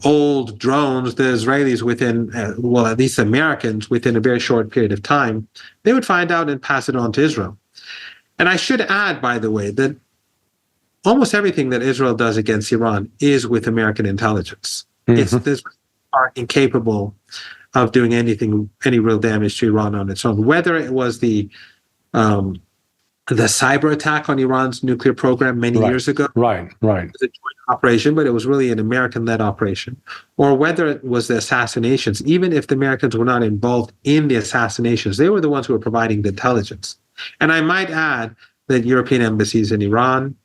old drones. The Israelis, within at least the Americans, within a very short period of time, they would find out and pass it on to Israel. And I should add, by the way, that almost everything that Israel does against Iran is with American intelligence. This are incapable of doing any real damage to Iran on its own. Whether it was the cyber attack on Iran's nuclear program many years ago, right, it was a joint operation, but it was really an American-led operation, or whether it was the assassinations. Even if the Americans were not involved in the assassinations, they were the ones who were providing the intelligence. And I might add that European embassies in Iran,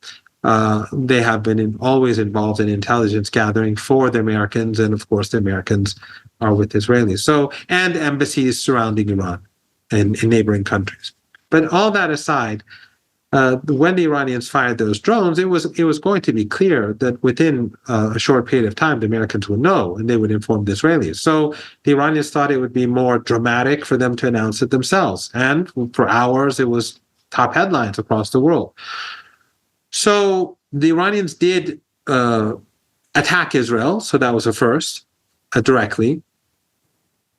they have been always involved in intelligence gathering for the Americans, and of course the Americans are with Israelis. So, and embassies surrounding Iran and in neighboring countries. But all that aside, when the Iranians fired those drones, it was going to be clear that within a short period of time, the Americans would know, and they would inform the Israelis. So the Iranians thought it would be more dramatic for them to announce it themselves. And for hours, it was top headlines across the world. So the Iranians did attack Israel. So that was a first, directly.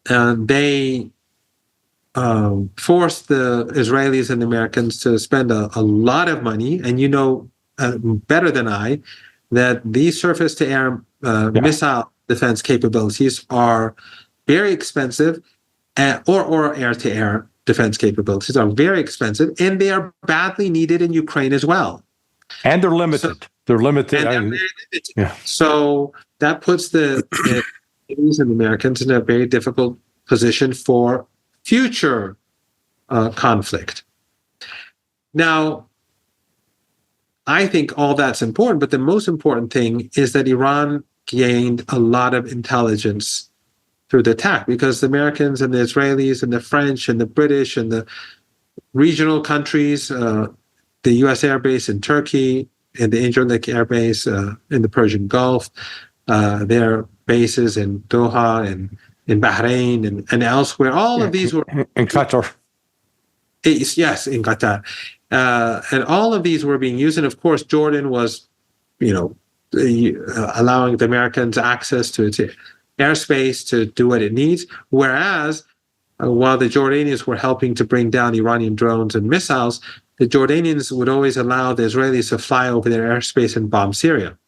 And they forced the Israelis and the Americans to spend a lot of money. And better than I that these surface-to-air missile defense capabilities are very expensive, or air-to-air defense capabilities are very expensive, and they are badly needed in Ukraine as well. And they're limited. They're limited. So that puts the Israelis and the Americans in a very difficult position for future conflict. Now, I think all that's important, but the most important thing is that Iran gained a lot of intelligence through the attack, because the Americans and the Israelis and the French and the British and the regional countries, the U.S. Air Base in Turkey and the Incirlik Air Base in the Persian Gulf, their bases in Doha and in Bahrain and elsewhere, all of these were... In Qatar. Yes, in Qatar. And all of these were being used. And of course, Jordan was, allowing the Americans access to its airspace to do what it needs. Whereas, while the Jordanians were helping to bring down Iranian drones and missiles, the Jordanians would always allow the Israelis to fly over their airspace and bomb Syria.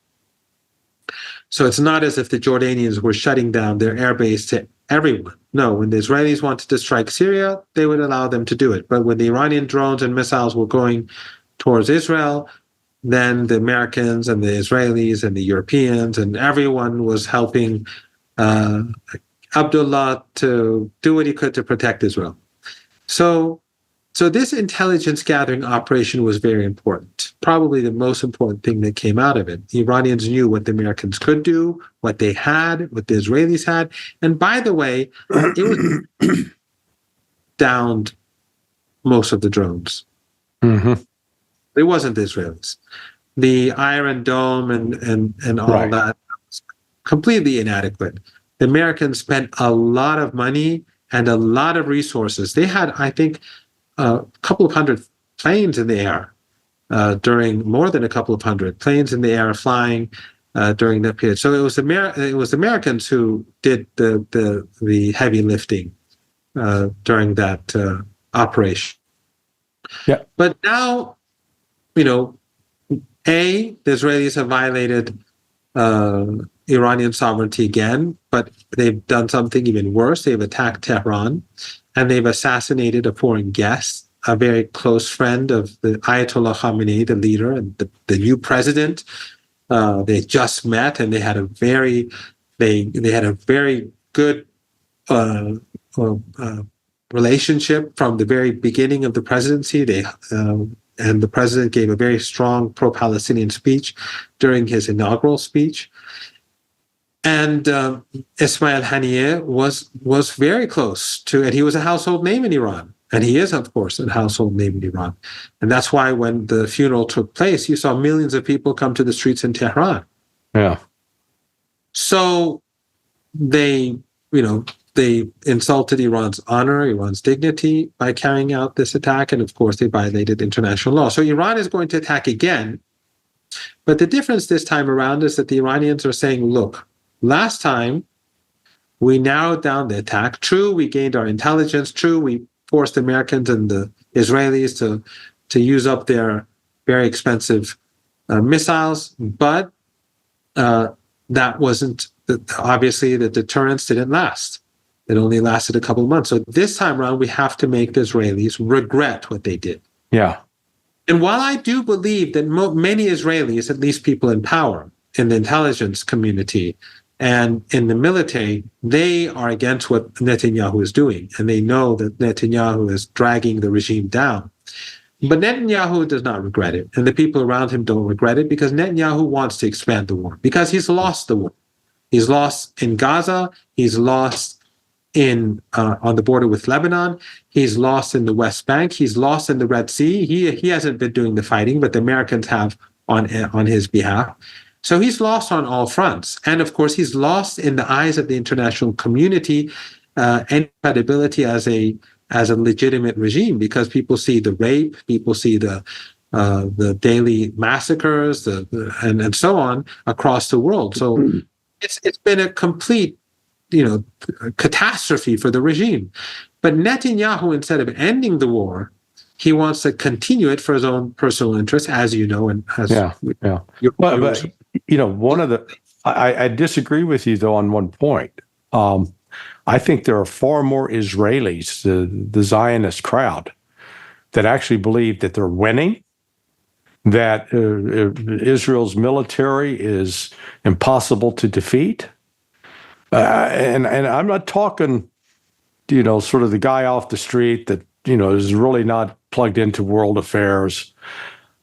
So it's not as if the Jordanians were shutting down their airbase to everyone. No, when the Israelis wanted to strike Syria, they would allow them to do it. But when the Iranian drones and missiles were going towards Israel, then the Americans and the Israelis and the Europeans and everyone was helping Abdullah to do what he could to protect Israel. So this intelligence gathering operation was very important, probably the most important thing that came out of it. The Iranians knew what the Americans could do, what they had, what the Israelis had. And by the way, it was downed most of the drones. Mm-hmm. It wasn't the Israelis. The Iron Dome and all that was completely inadequate. the Americans spent a lot of money and a lot of resources. They had, I think, a couple of hundred planes in the air during more than a couple of hundred planes in the air flying during that period. So it was Americans who did the heavy lifting during that operation. Yeah. But now, the Israelis have violated Iranian sovereignty again, but they've done something even worse. They've attacked Tehran, and they've assassinated a foreign guest, a very close friend of the Ayatollah Khamenei, the leader, and the new president. They just met, and they had a very good relationship from the very beginning of the presidency. And the president gave a very strong pro-Palestinian speech during his inaugural speech. And Ismail Haniyeh was very close to, and he was a household name in Iran. And he is, of course, a household name in Iran. And that's why when the funeral took place, you saw millions of people come to the streets in Tehran. Yeah. So they insulted Iran's honor, Iran's dignity by carrying out this attack. And of course, they violated international law. So Iran is going to attack again. But the difference this time around is that the Iranians are saying, look, last time we narrowed down the attack. True, we gained our intelligence. True, we forced the Americans and the Israelis to use up their very expensive missiles. But that wasn't, obviously, the deterrence didn't last. It only lasted a couple of months. So this time around, we have to make the Israelis regret what they did. Yeah. And while I do believe that many Israelis, at least people in power, in the intelligence community and in the military, they are against what Netanyahu is doing. And they know that Netanyahu is dragging the regime down. But Netanyahu does not regret it. And the people around him don't regret it because Netanyahu wants to expand the war because he's lost the war. He's lost in Gaza. He's lost on the border with Lebanon. He's lost in the West Bank. He's lost in the Red Sea. He hasn't been doing the fighting, but the Americans have on his behalf. So he's lost on all fronts. And of course, he's lost in the eyes of the international community any credibility as a legitimate regime because people see the rape, people see the daily massacres, and so on across the world. So it's been a complete catastrophe for the regime. But Netanyahu, instead of ending the war, he wants to continue it for his own personal interests, as you know. And as but one of I disagree with you though on one point. I think there are far more Israelis, the Zionist crowd, that actually believe that they're winning, that Israel's military is impossible to defeat. And I'm not talking, sort of the guy off the street that, is really not plugged into world affairs.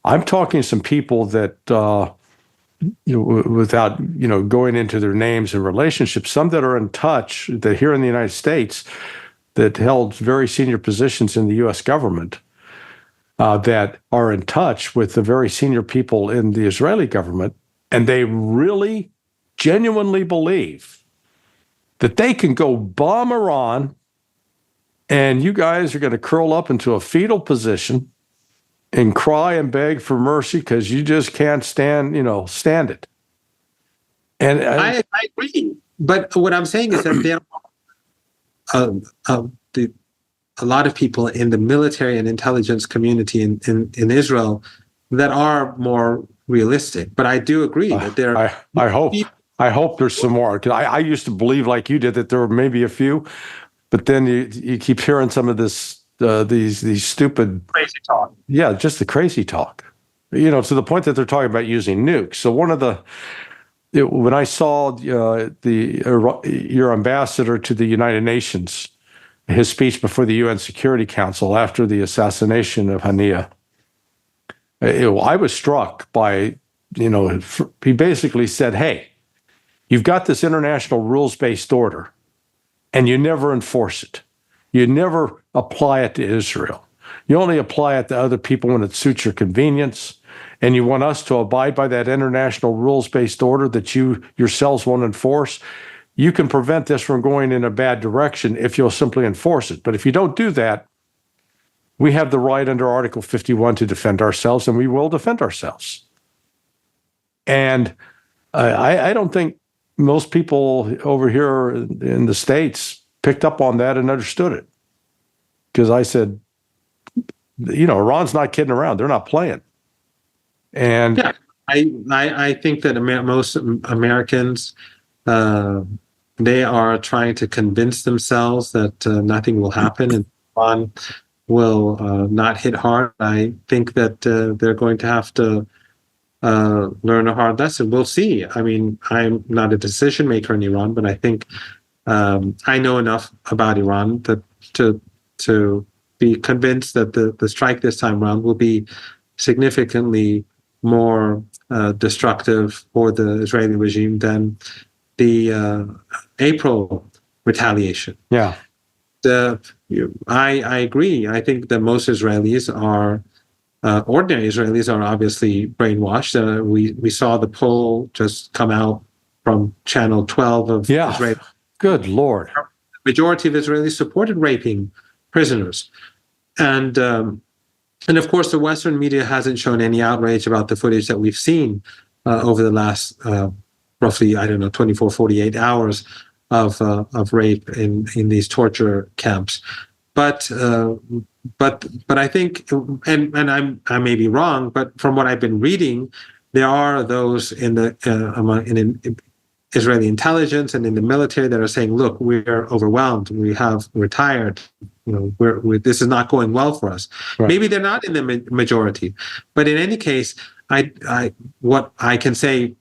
I'm talking some people that, without, going into their names and relationships, some that are in touch, that here in the United States, that held very senior positions in the U.S. government, that are in touch with the very senior people in the Israeli government, and they really genuinely believe that they can go bomb Iran and you guys are going to curl up into a fetal position and cry and beg for mercy because you just can't stand it. And I agree. But what I'm saying is that there are a lot of people in the military and intelligence community in Israel that are more realistic. But I do agree that there are... I hope there's some more. Because I used to believe, like you did, that there were maybe a few, but then you keep hearing some of this these stupid crazy talk. Yeah, just the crazy talk. To the point that they're talking about using nukes. So when I saw your ambassador to the United Nations, his speech before the UN Security Council after the assassination of Haniyeh, I was struck by he basically said, "Hey, you've got this international rules-based order, and you never enforce it. You never apply it to Israel. You only apply it to other people when it suits your convenience, and you want us to abide by that international rules-based order that you yourselves won't enforce. you can prevent this from going in a bad direction if you'll simply enforce it. But if you don't do that, we have the right under Article 51 to defend ourselves, and we will defend ourselves. And I don't think most people over here in the States picked up on that and understood it. Because I said, Iran's not kidding around. They're not playing. And yeah, I think that most Americans, they are trying to convince themselves that nothing will happen and Iran will not hit hard. I think that they're going to have to learn a hard lesson. We'll see. I mean, I'm not a decision maker in Iran, but I think I know enough about Iran to be convinced that the strike this time around will be significantly more destructive for the Israeli regime than the April retaliation. Yeah. I agree. I think that most Israelis are ordinary Israelis are obviously brainwashed. We saw the poll just come out from Channel 12 of Israel. Good Lord. The majority of Israelis supported raping prisoners. And of course, the Western media hasn't shown any outrage about the footage that we've seen over the last roughly, 24, 48 hours of rape in these torture camps. But I think, and I may be wrong, but from what I've been reading, there are those in Israeli intelligence and in the military that are saying, "Look, we're overwhelmed. We're tired. This is not going well for us." Right. Maybe they're not in the majority, but in any case, what I can say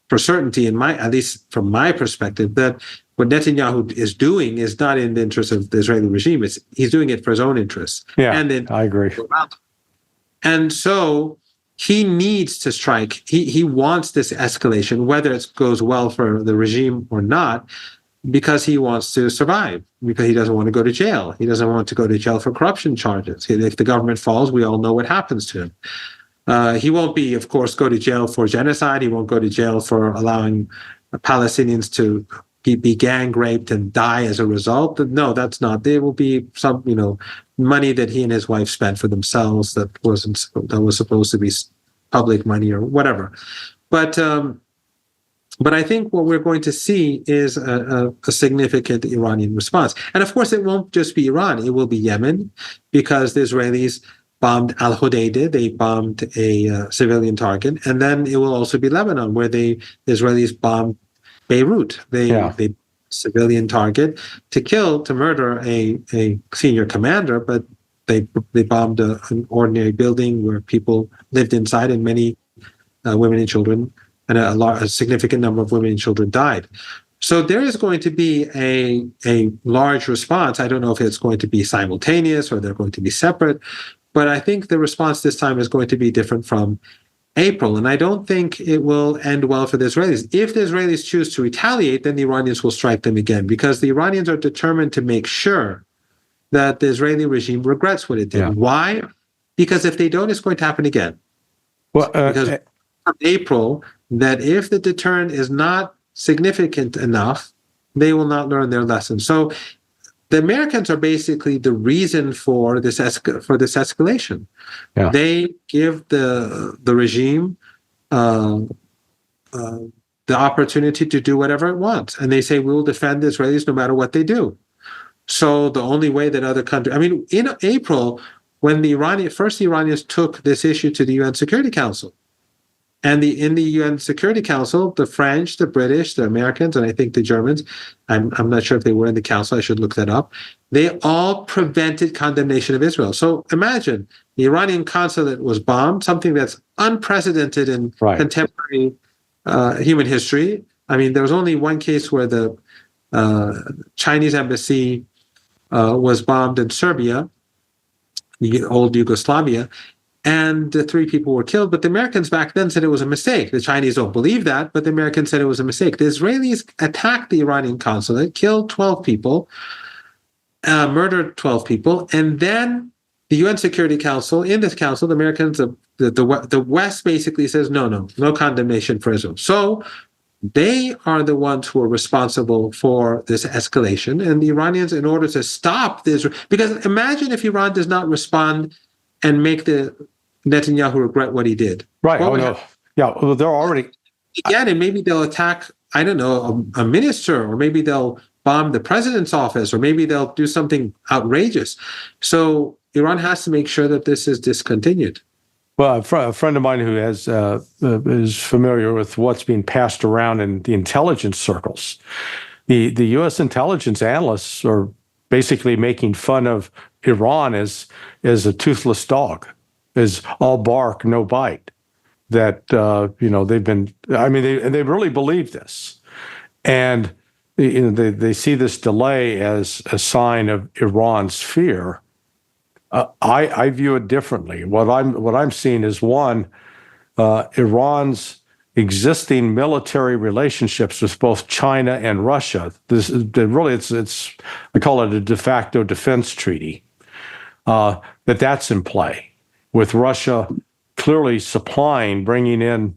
for certainty, at least from my perspective, that what Netanyahu is doing is not in the interest of the Israeli regime. He's doing it for his own interests. Yeah, I agree. And so he needs to strike. He wants this escalation, whether it goes well for the regime or not, because he wants to survive, because he doesn't want to go to jail. He doesn't want to go to jail for corruption charges. If the government falls, we all know what happens to him. He won't of course, go to jail for genocide. He won't go to jail for allowing Palestinians to be gang raped and die as a result. No, that's not. There will be some, money that he and his wife spent for themselves that was supposed to be public money or whatever. But I think what we're going to see is a significant Iranian response. And of course, it won't just be Iran. It will be Yemen, because the Israelis bombed Al-Hodeidah. They bombed a civilian target. And then it will also be Lebanon, where the Israelis bombed Beirut. They civilian target to murder a senior commander, but they bombed an ordinary building where people lived inside, and many women and children, and a significant number of women and children died. So there is going to be a large response. I don't know if it's going to be simultaneous or they're going to be separate, but I think the response this time is going to be different from April. And I don't think it will end well for the Israelis. If the Israelis choose to retaliate, then the Iranians will strike them again, because the Iranians are determined to make sure that the Israeli regime regrets what it did. Yeah. Why? Because if they don't, it's going to happen again. Well, because from April, that if the deterrent is not significant enough, they will not learn their lesson. So the Americans are basically the reason for this escalation. Yeah. They give the regime the opportunity to do whatever it wants, and they say we will defend the Israelis no matter what they do. So the only way that other countries, in April, when the Iranians took this issue to the UN Security Council, and in the UN Security Council, the French, the British, the Americans, and I think the Germans, I'm not sure if they were in the council, I should look that up, they all prevented condemnation of Israel. So imagine the Iranian consulate was bombed, something that's unprecedented in contemporary human history. There was only one case where the Chinese embassy was bombed in Serbia, the old Yugoslavia, and 3 people were killed. But the Americans back then said it was a mistake. The Chinese don't believe that, but the Americans said it was a mistake. The Israelis attacked the Iranian consulate, killed 12 people, murdered 12 people, and then the UN Security Council, in this council, the Americans, the West basically says, no condemnation for Israel. So they are the ones who are responsible for this escalation. And the Iranians, in order to stop this, because imagine if Iran does not respond and make the Netanyahu regret what he did. Right. What Oh, would no. happen Yeah. Well, they're already. again? And maybe they'll attack, I don't know, a minister, or maybe they'll bomb the president's office, or maybe they'll do something outrageous. So Iran has to make sure that this is discontinued. Well, a friend of mine who is familiar with what's being passed around in the intelligence circles, the U.S. intelligence analysts are basically making fun of Iran as a toothless dog, as all bark, no bite. That they've been. I mean, they really believe this, and they see this delay as a sign of Iran's fear. I view it differently. What I'm seeing is one, Iran's existing military relationships with both China and Russia. It's I call it a de facto defense treaty. That's in play, with Russia clearly supplying, bringing in,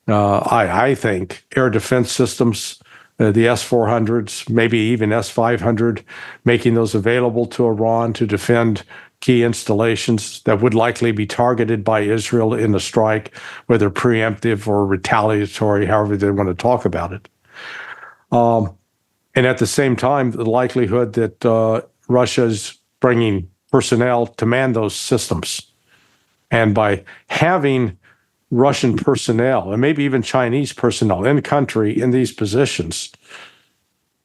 I think, air defense systems, the S-400s, maybe even S-500, making those available to Iran to defend key installations that would likely be targeted by Israel in a strike, whether preemptive or retaliatory, however they want to talk about it. And at the same time, the likelihood that Russia's bringing personnel to man those systems. And by having Russian personnel, and maybe even Chinese personnel in country in these positions,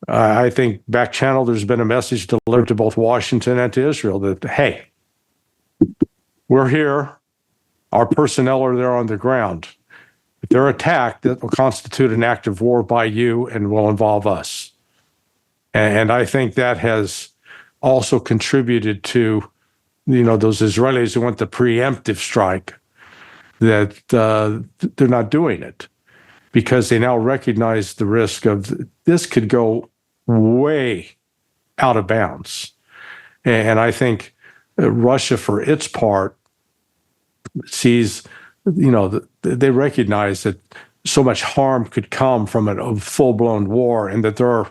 I think back channel, there's been a message delivered to both Washington and to Israel that, hey, we're here, our personnel are there on the ground. If they're attacked, that will constitute an act of war by you and will involve us. And I think that has also contributed to, those Israelis who want the preemptive strike, that they're not doing it because they now recognize the risk of this could go way out of bounds. And I think Russia, for its part, sees, they recognize that so much harm could come from a full-blown war, and that there are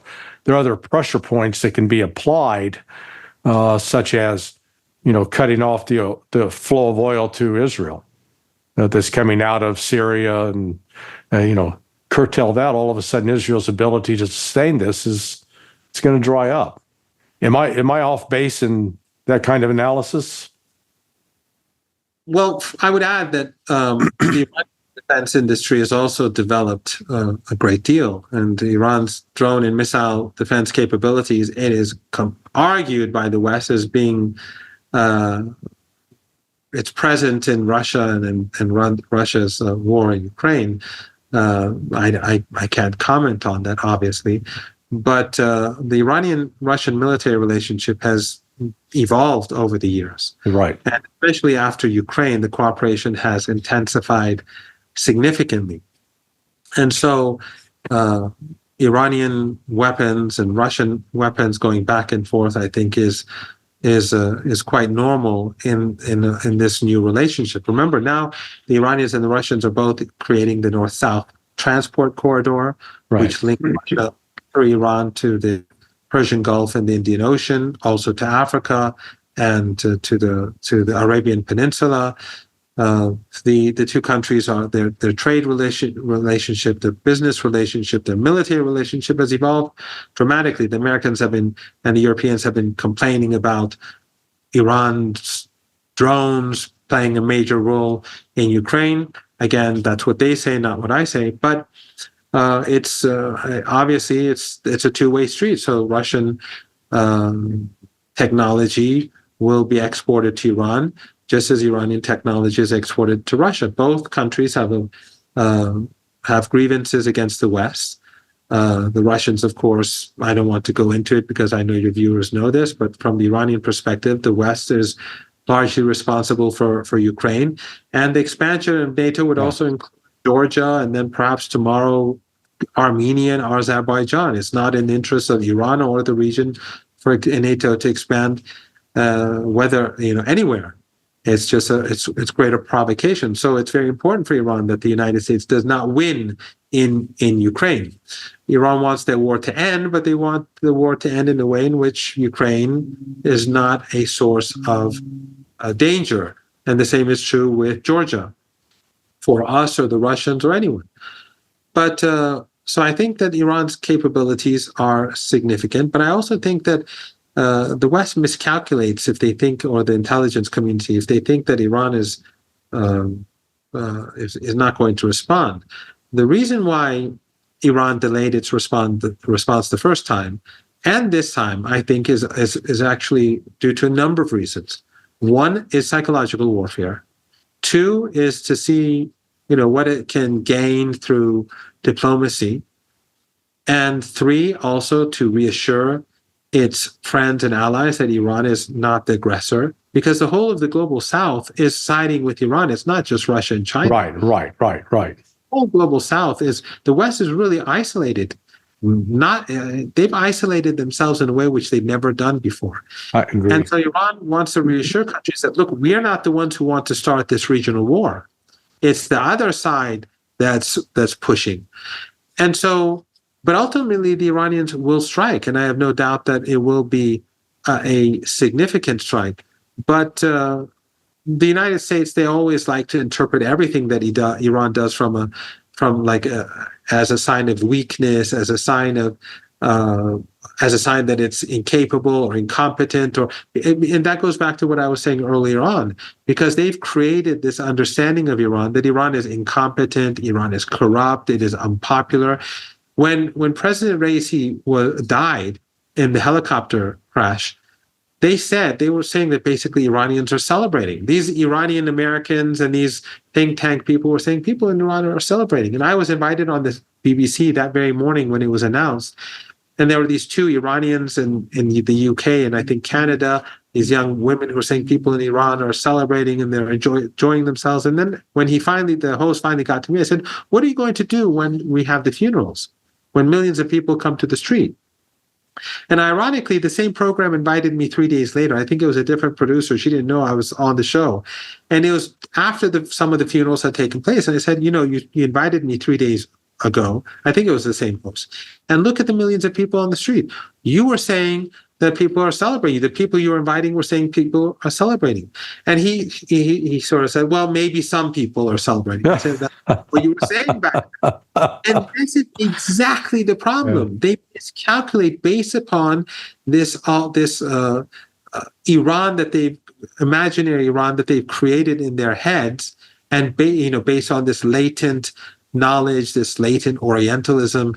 other pressure points that can be applied, such as, cutting off the flow of oil to Israel that's coming out of Syria, and curtail that. All of a sudden, Israel's ability to sustain this it's going to dry up. Am I off base in that kind of analysis? Well, I would add that the defense industry has also developed a great deal, and Iran's drone and missile defense capabilities, it is argued by the West as being it's present in Russia and Russia's war in Ukraine. I can't comment on that, obviously, but the Iranian-Russian military relationship has evolved over the years. Right. And especially after Ukraine, the cooperation has intensified significantly. And so Iranian weapons and Russian weapons going back and forth, I think, is quite normal in this new relationship. Remember, now the Iranians and the Russians are both creating the North-South transport corridor, right, which links Russia through Iran to the Persian Gulf and the Indian Ocean, also to Africa and to the Arabian Peninsula. The two countries are their trade relationship, their business relationship, their military relationship has evolved dramatically. The Americans and the Europeans have been complaining about Iran's drones playing a major role in Ukraine. Again, that's what they say, not what I say. But it's obviously it's a two-way street. So Russian technology will be exported to Iran, just as Iranian technology is exported to Russia. Both countries have grievances against the West. The Russians, of course, I don't want to go into it because I know your viewers know this, but from the Iranian perspective, the West is largely responsible for Ukraine. And the expansion of NATO would also include Georgia, and then perhaps tomorrow Armenia and Azerbaijan. It's not in the interest of Iran or the region for NATO to expand anywhere. It's just it's greater provocation. So it's very important for Iran that the United States does not win in Ukraine. Iran wants their war to end, but they want the war to end in a way in which Ukraine is not a source of danger. And the same is true with Georgia for us or the Russians or anyone. But so I think that Iran's capabilities are significant, but I also think that the West miscalculates if they think, or the intelligence community, if they think that Iran is not going to respond. The reason why Iran delayed its response the first time and this time, I think, is actually due to a number of reasons. One is psychological warfare. Two is to see, what it can gain through diplomacy. And three, also to reassure its friends and allies that Iran is not the aggressor, because the whole of the global South is siding with Iran. It's not just Russia and China. Right. The whole global South the West is really isolated. They've isolated themselves in a way which they've never done before. I agree. And so Iran wants to reassure countries that, look, we're not the ones who want to start this regional war. It's the other side that's pushing. And so, but ultimately the Iranians will strike, and I have no doubt that it will be a significant strike. But the United States, they always like to interpret everything that Iran does as a sign of weakness, as a sign that it's incapable or incompetent, and that goes back to what I was saying earlier on, because they've created this understanding of Iran that Iran is incompetent, Iran is corrupt, it is unpopular. When President Raisi died in the helicopter crash, they were saying that basically Iranians are celebrating. These Iranian Americans and these think tank people were saying people in Iran are celebrating. And I was invited on the BBC that very morning when it was announced. And there were these two Iranians in the UK and I think Canada, these young women who were saying people in Iran are celebrating and they're enjoying themselves. And then when the host finally got to me, I said, what are you going to do when we have the funerals, when millions of people come to the street? And ironically, the same program invited me 3 days later. I think it was a different producer. She didn't know I was on the show. And it was after some of the funerals had taken place. And I said, you invited me 3 days ago. I think it was the same host. And look at the millions of people on the street. You were saying that people are celebrating. The people you were inviting were saying people are celebrating. And he sort of said, well, maybe some people are celebrating. I said, that's what you were saying back then. And this is exactly the problem. Yeah. They miscalculate based upon this Iran imaginary Iran that they've created in their heads, and based on this latent knowledge, this latent Orientalism,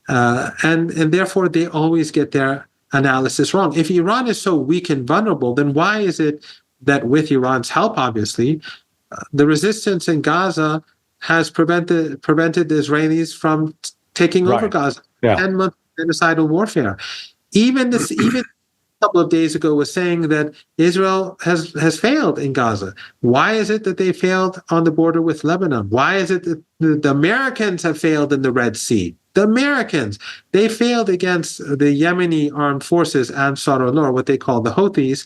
and therefore they always get their analysis wrong. If Iran is so weak and vulnerable, then why is it that with Iran's help, obviously, the resistance in Gaza has prevented the Israelis from taking over Gaza? 10 months of genocidal warfare. Even a couple of days ago was saying that Israel has failed in Gaza. Why is it that they failed on the border with Lebanon? Why is it that the Americans have failed in the Red Sea? The Americans, they failed against the Yemeni armed forces, Ansar Allah, what they call the Houthis,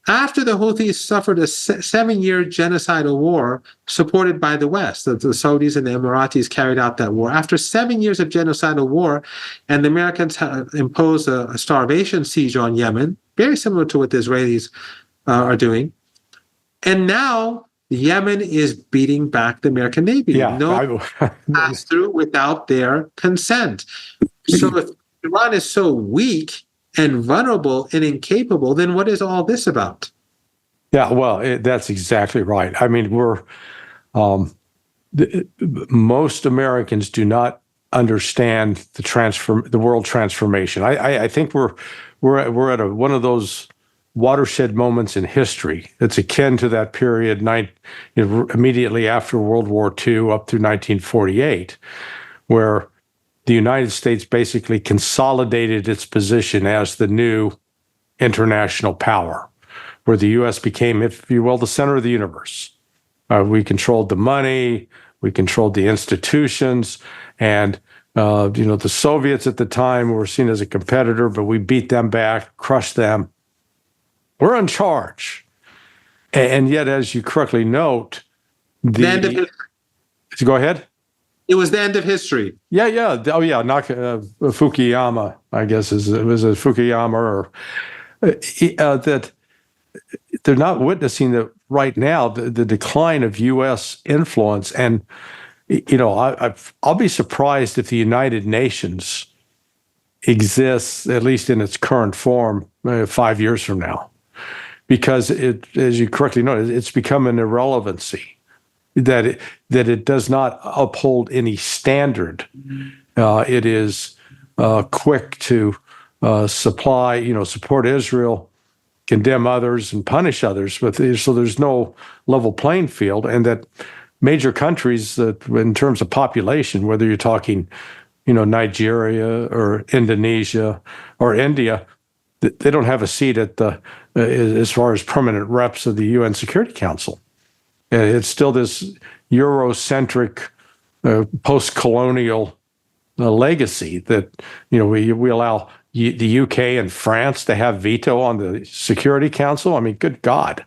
after the Houthis suffered a 7-year genocidal war supported by the West. The Saudis and the Emiratis carried out that war. After 7 years of genocidal war, and the Americans imposed a starvation siege on Yemen, very similar to what the Israelis are doing. And now Yemen is beating back the American Navy. No pass through without their consent. So if Iran is so weak and vulnerable and incapable, then what is all this about? Yeah, well, that's exactly right. I mean, most Americans do not understand the world transformation. I think we're at one of those watershed moments in history that's akin to that period immediately after World War II up through 1948, where the United States basically consolidated its position as the new international power, where the U.S. became, if you will, the center of the universe. We controlled the money, we controlled the institutions, and the Soviets at the time were seen as a competitor, but we beat them back, crushed them. We're in charge. And yet, as you correctly note, go ahead. It was the end of history. Yeah, yeah. Oh, yeah. Fukuyama, I guess, it was a Fukuyama, or that they're not witnessing that right now, the decline of U.S. influence. And, I'll be surprised if the United Nations exists, at least in its current form, 5 years from now, because as you correctly noted, it's become an irrelevancy, that it does not uphold any standard. It is quick to support Israel, condemn others, and punish others. But so there's no level playing field, and that major countries, that in terms of population, whether you're talking, Nigeria or Indonesia or India, they don't have a seat at as far as permanent reps of the UN Security Council. And it's still this Eurocentric, post-colonial legacy that we allow the UK and France to have veto on the Security Council. I mean, good God,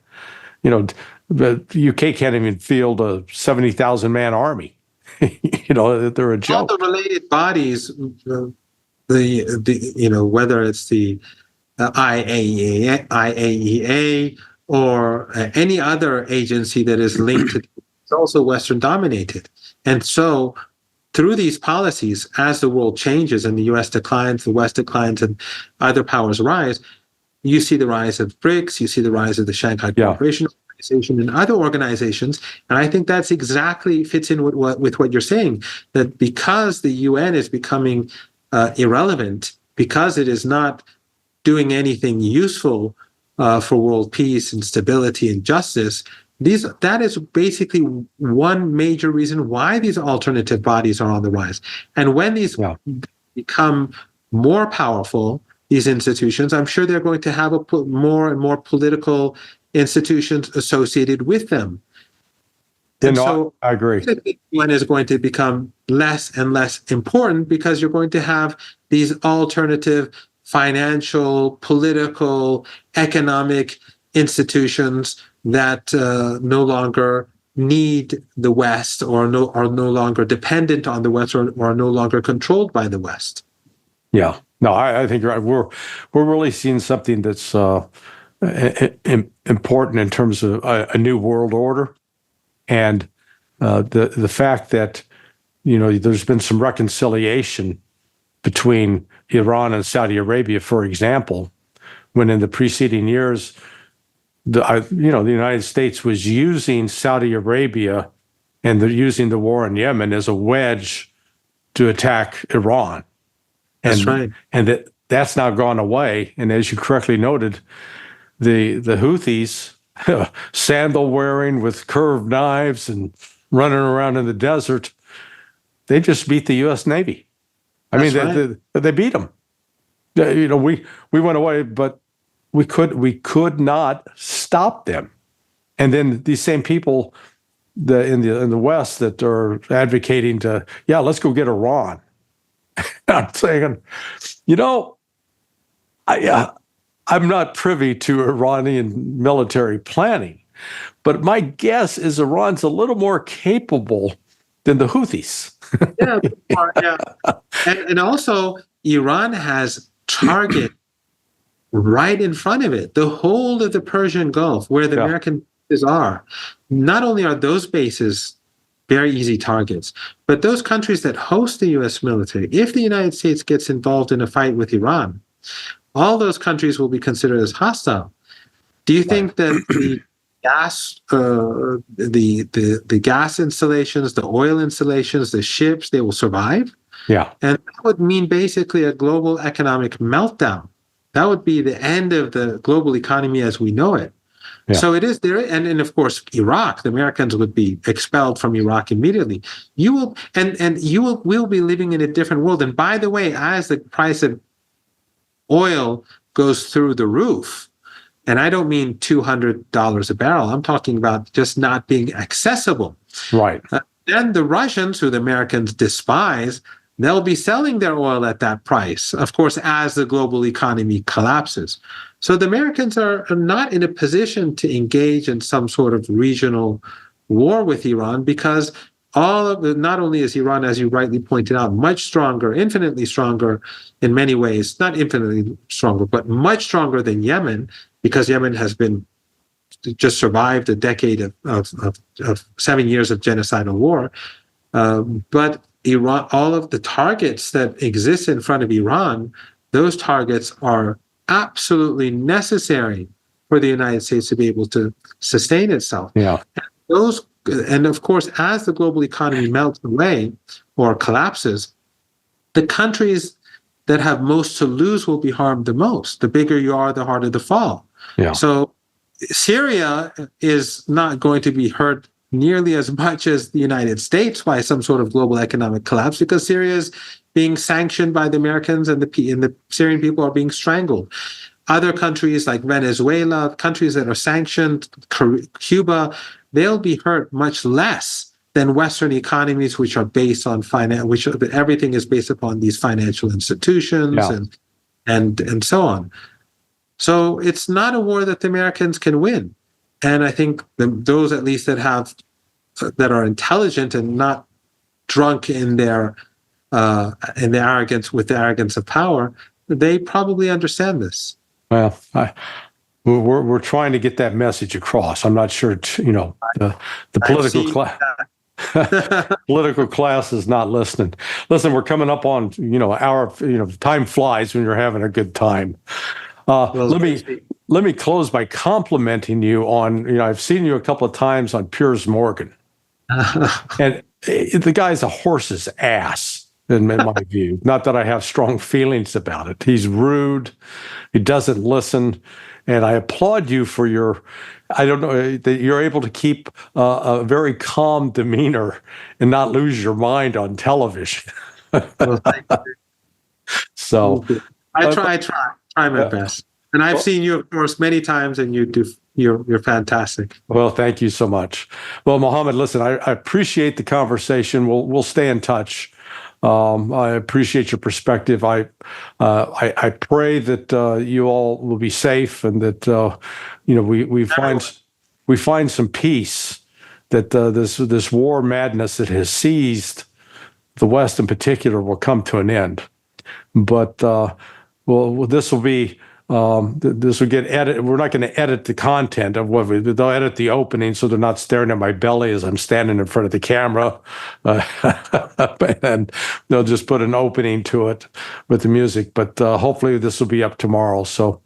the UK can't even field a 70,000 man army. They're a joke. All the related bodies, whether it's the IAEA or any other agency that is linked to, it's also Western dominated. And so through these policies, as the world changes and the US declines, the West declines, and other powers rise, you see the rise of BRICS, you see the rise of the Shanghai Cooperation Organization and other organizations. And I think that's exactly fits in with what you're saying, that because the UN is becoming irrelevant, because it is not doing anything useful for world peace and stability and justice, that is basically one major reason why these alternative bodies are on the rise. And when these become more powerful, these institutions, I'm sure they're going to have more and more political institutions associated with them. And so I agree. One is going to become less and less important because you're going to have these alternative financial, political, economic institutions that no longer need the West, or are no longer dependent on the West, or are no longer controlled by the West. Yeah, no, I think you're right. We're really seeing something that's important in terms of a new world order, and the fact that there's been some reconciliation between Iran and Saudi Arabia, for example, when in the preceding years, the United States was using Saudi Arabia and they're using the war in Yemen as a wedge to attack Iran. That's right. And that's now gone away. And as you correctly noted, the Houthis, sandal wearing with curved knives and running around in the desert, they just beat the U.S. Navy. They beat them. We went away, but we could not stop them. And then these same people in the West that are advocating let's go get Iran. I'm saying, I'm not privy to Iranian military planning, but my guess is Iran's a little more capable than the Houthis. And also, Iran has target right in front of it, the whole of the Persian Gulf, where the American bases are. Not only are those bases very easy targets, but those countries that host the U.S. military, if the United States gets involved in a fight with Iran, all those countries will be considered as hostile. Do you think that the gas, the gas installations, the oil installations, the ships, they will survive? Yeah. And that would mean basically a global economic meltdown. That would be the end of the global economy as we know it. Yeah. So it is there, and of course Iraq. The Americans would be expelled from Iraq immediately. We'll be living in a different world. And by the way, as the price of oil goes through the roof, and I don't mean $200 a barrel. I'm talking about just not being accessible. Right. Then the Russians, who the Americans despise, they'll be selling their oil at that price, of course, as the global economy collapses. So the Americans are not in a position to engage in some sort of regional war with Iran because not only is Iran, as you rightly pointed out, much stronger, infinitely stronger in many ways, not infinitely stronger, but much stronger than Yemen, because Yemen has been just survived a decade of 7 years of genocidal war. But Iran, all of the targets that exist in front of Iran, those targets are absolutely necessary for the United States to be able to sustain itself. Yeah. And of course, as the global economy melts away or collapses, the countries that have most to lose will be harmed the most. The bigger you are, the harder the fall. Yeah. So Syria is not going to be hurt nearly as much as the United States by some sort of global economic collapse, because Syria is being sanctioned by the Americans, and the Syrian people are being strangled. Other countries like Venezuela, countries that are sanctioned, Cuba, they'll be hurt much less than Western economies, which are based on finance, everything is based upon these financial institutions and so on. So it's not a war that the Americans can win. And I think those, at least that are intelligent and not drunk in their arrogance, with the arrogance of power, they probably understand this. Well, we're trying to get that message across. I'm not sure, the political class. Political class is not listening. Listen, we're coming up on hour. Time flies when you're having a good time. Let me close by complimenting you on. I've seen you a couple of times on Piers Morgan, and the guy's a horse's ass in my view. Not that I have strong feelings about it. He's rude. He doesn't listen. And I applaud you for that you're able to keep a very calm demeanor and not lose your mind on television. Well, thank you. So I try my best. And I've seen you, of course, many times, and you're fantastic. Well, thank you so much. Well, Mohammed, listen, I appreciate the conversation. We'll stay in touch. I appreciate your perspective. I pray that you all will be safe, and that we find some peace. That this war madness that has seized the West in particular will come to an end. But this will be. This will get edited. We're not going to edit the content of they'll edit the opening so they're not staring at my belly as I'm standing in front of the camera, and they'll just put an opening to it with the music. But hopefully this will be up tomorrow. So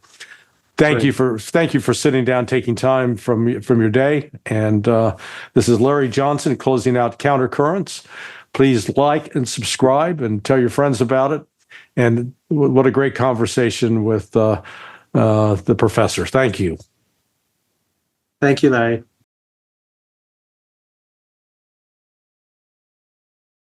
thank you for sitting down, taking time from your day. And this is Larry Johnson closing out Countercurrents. Please like and subscribe and tell your friends about it. And what a great conversation with the professor. Thank you. Thank you, Larry.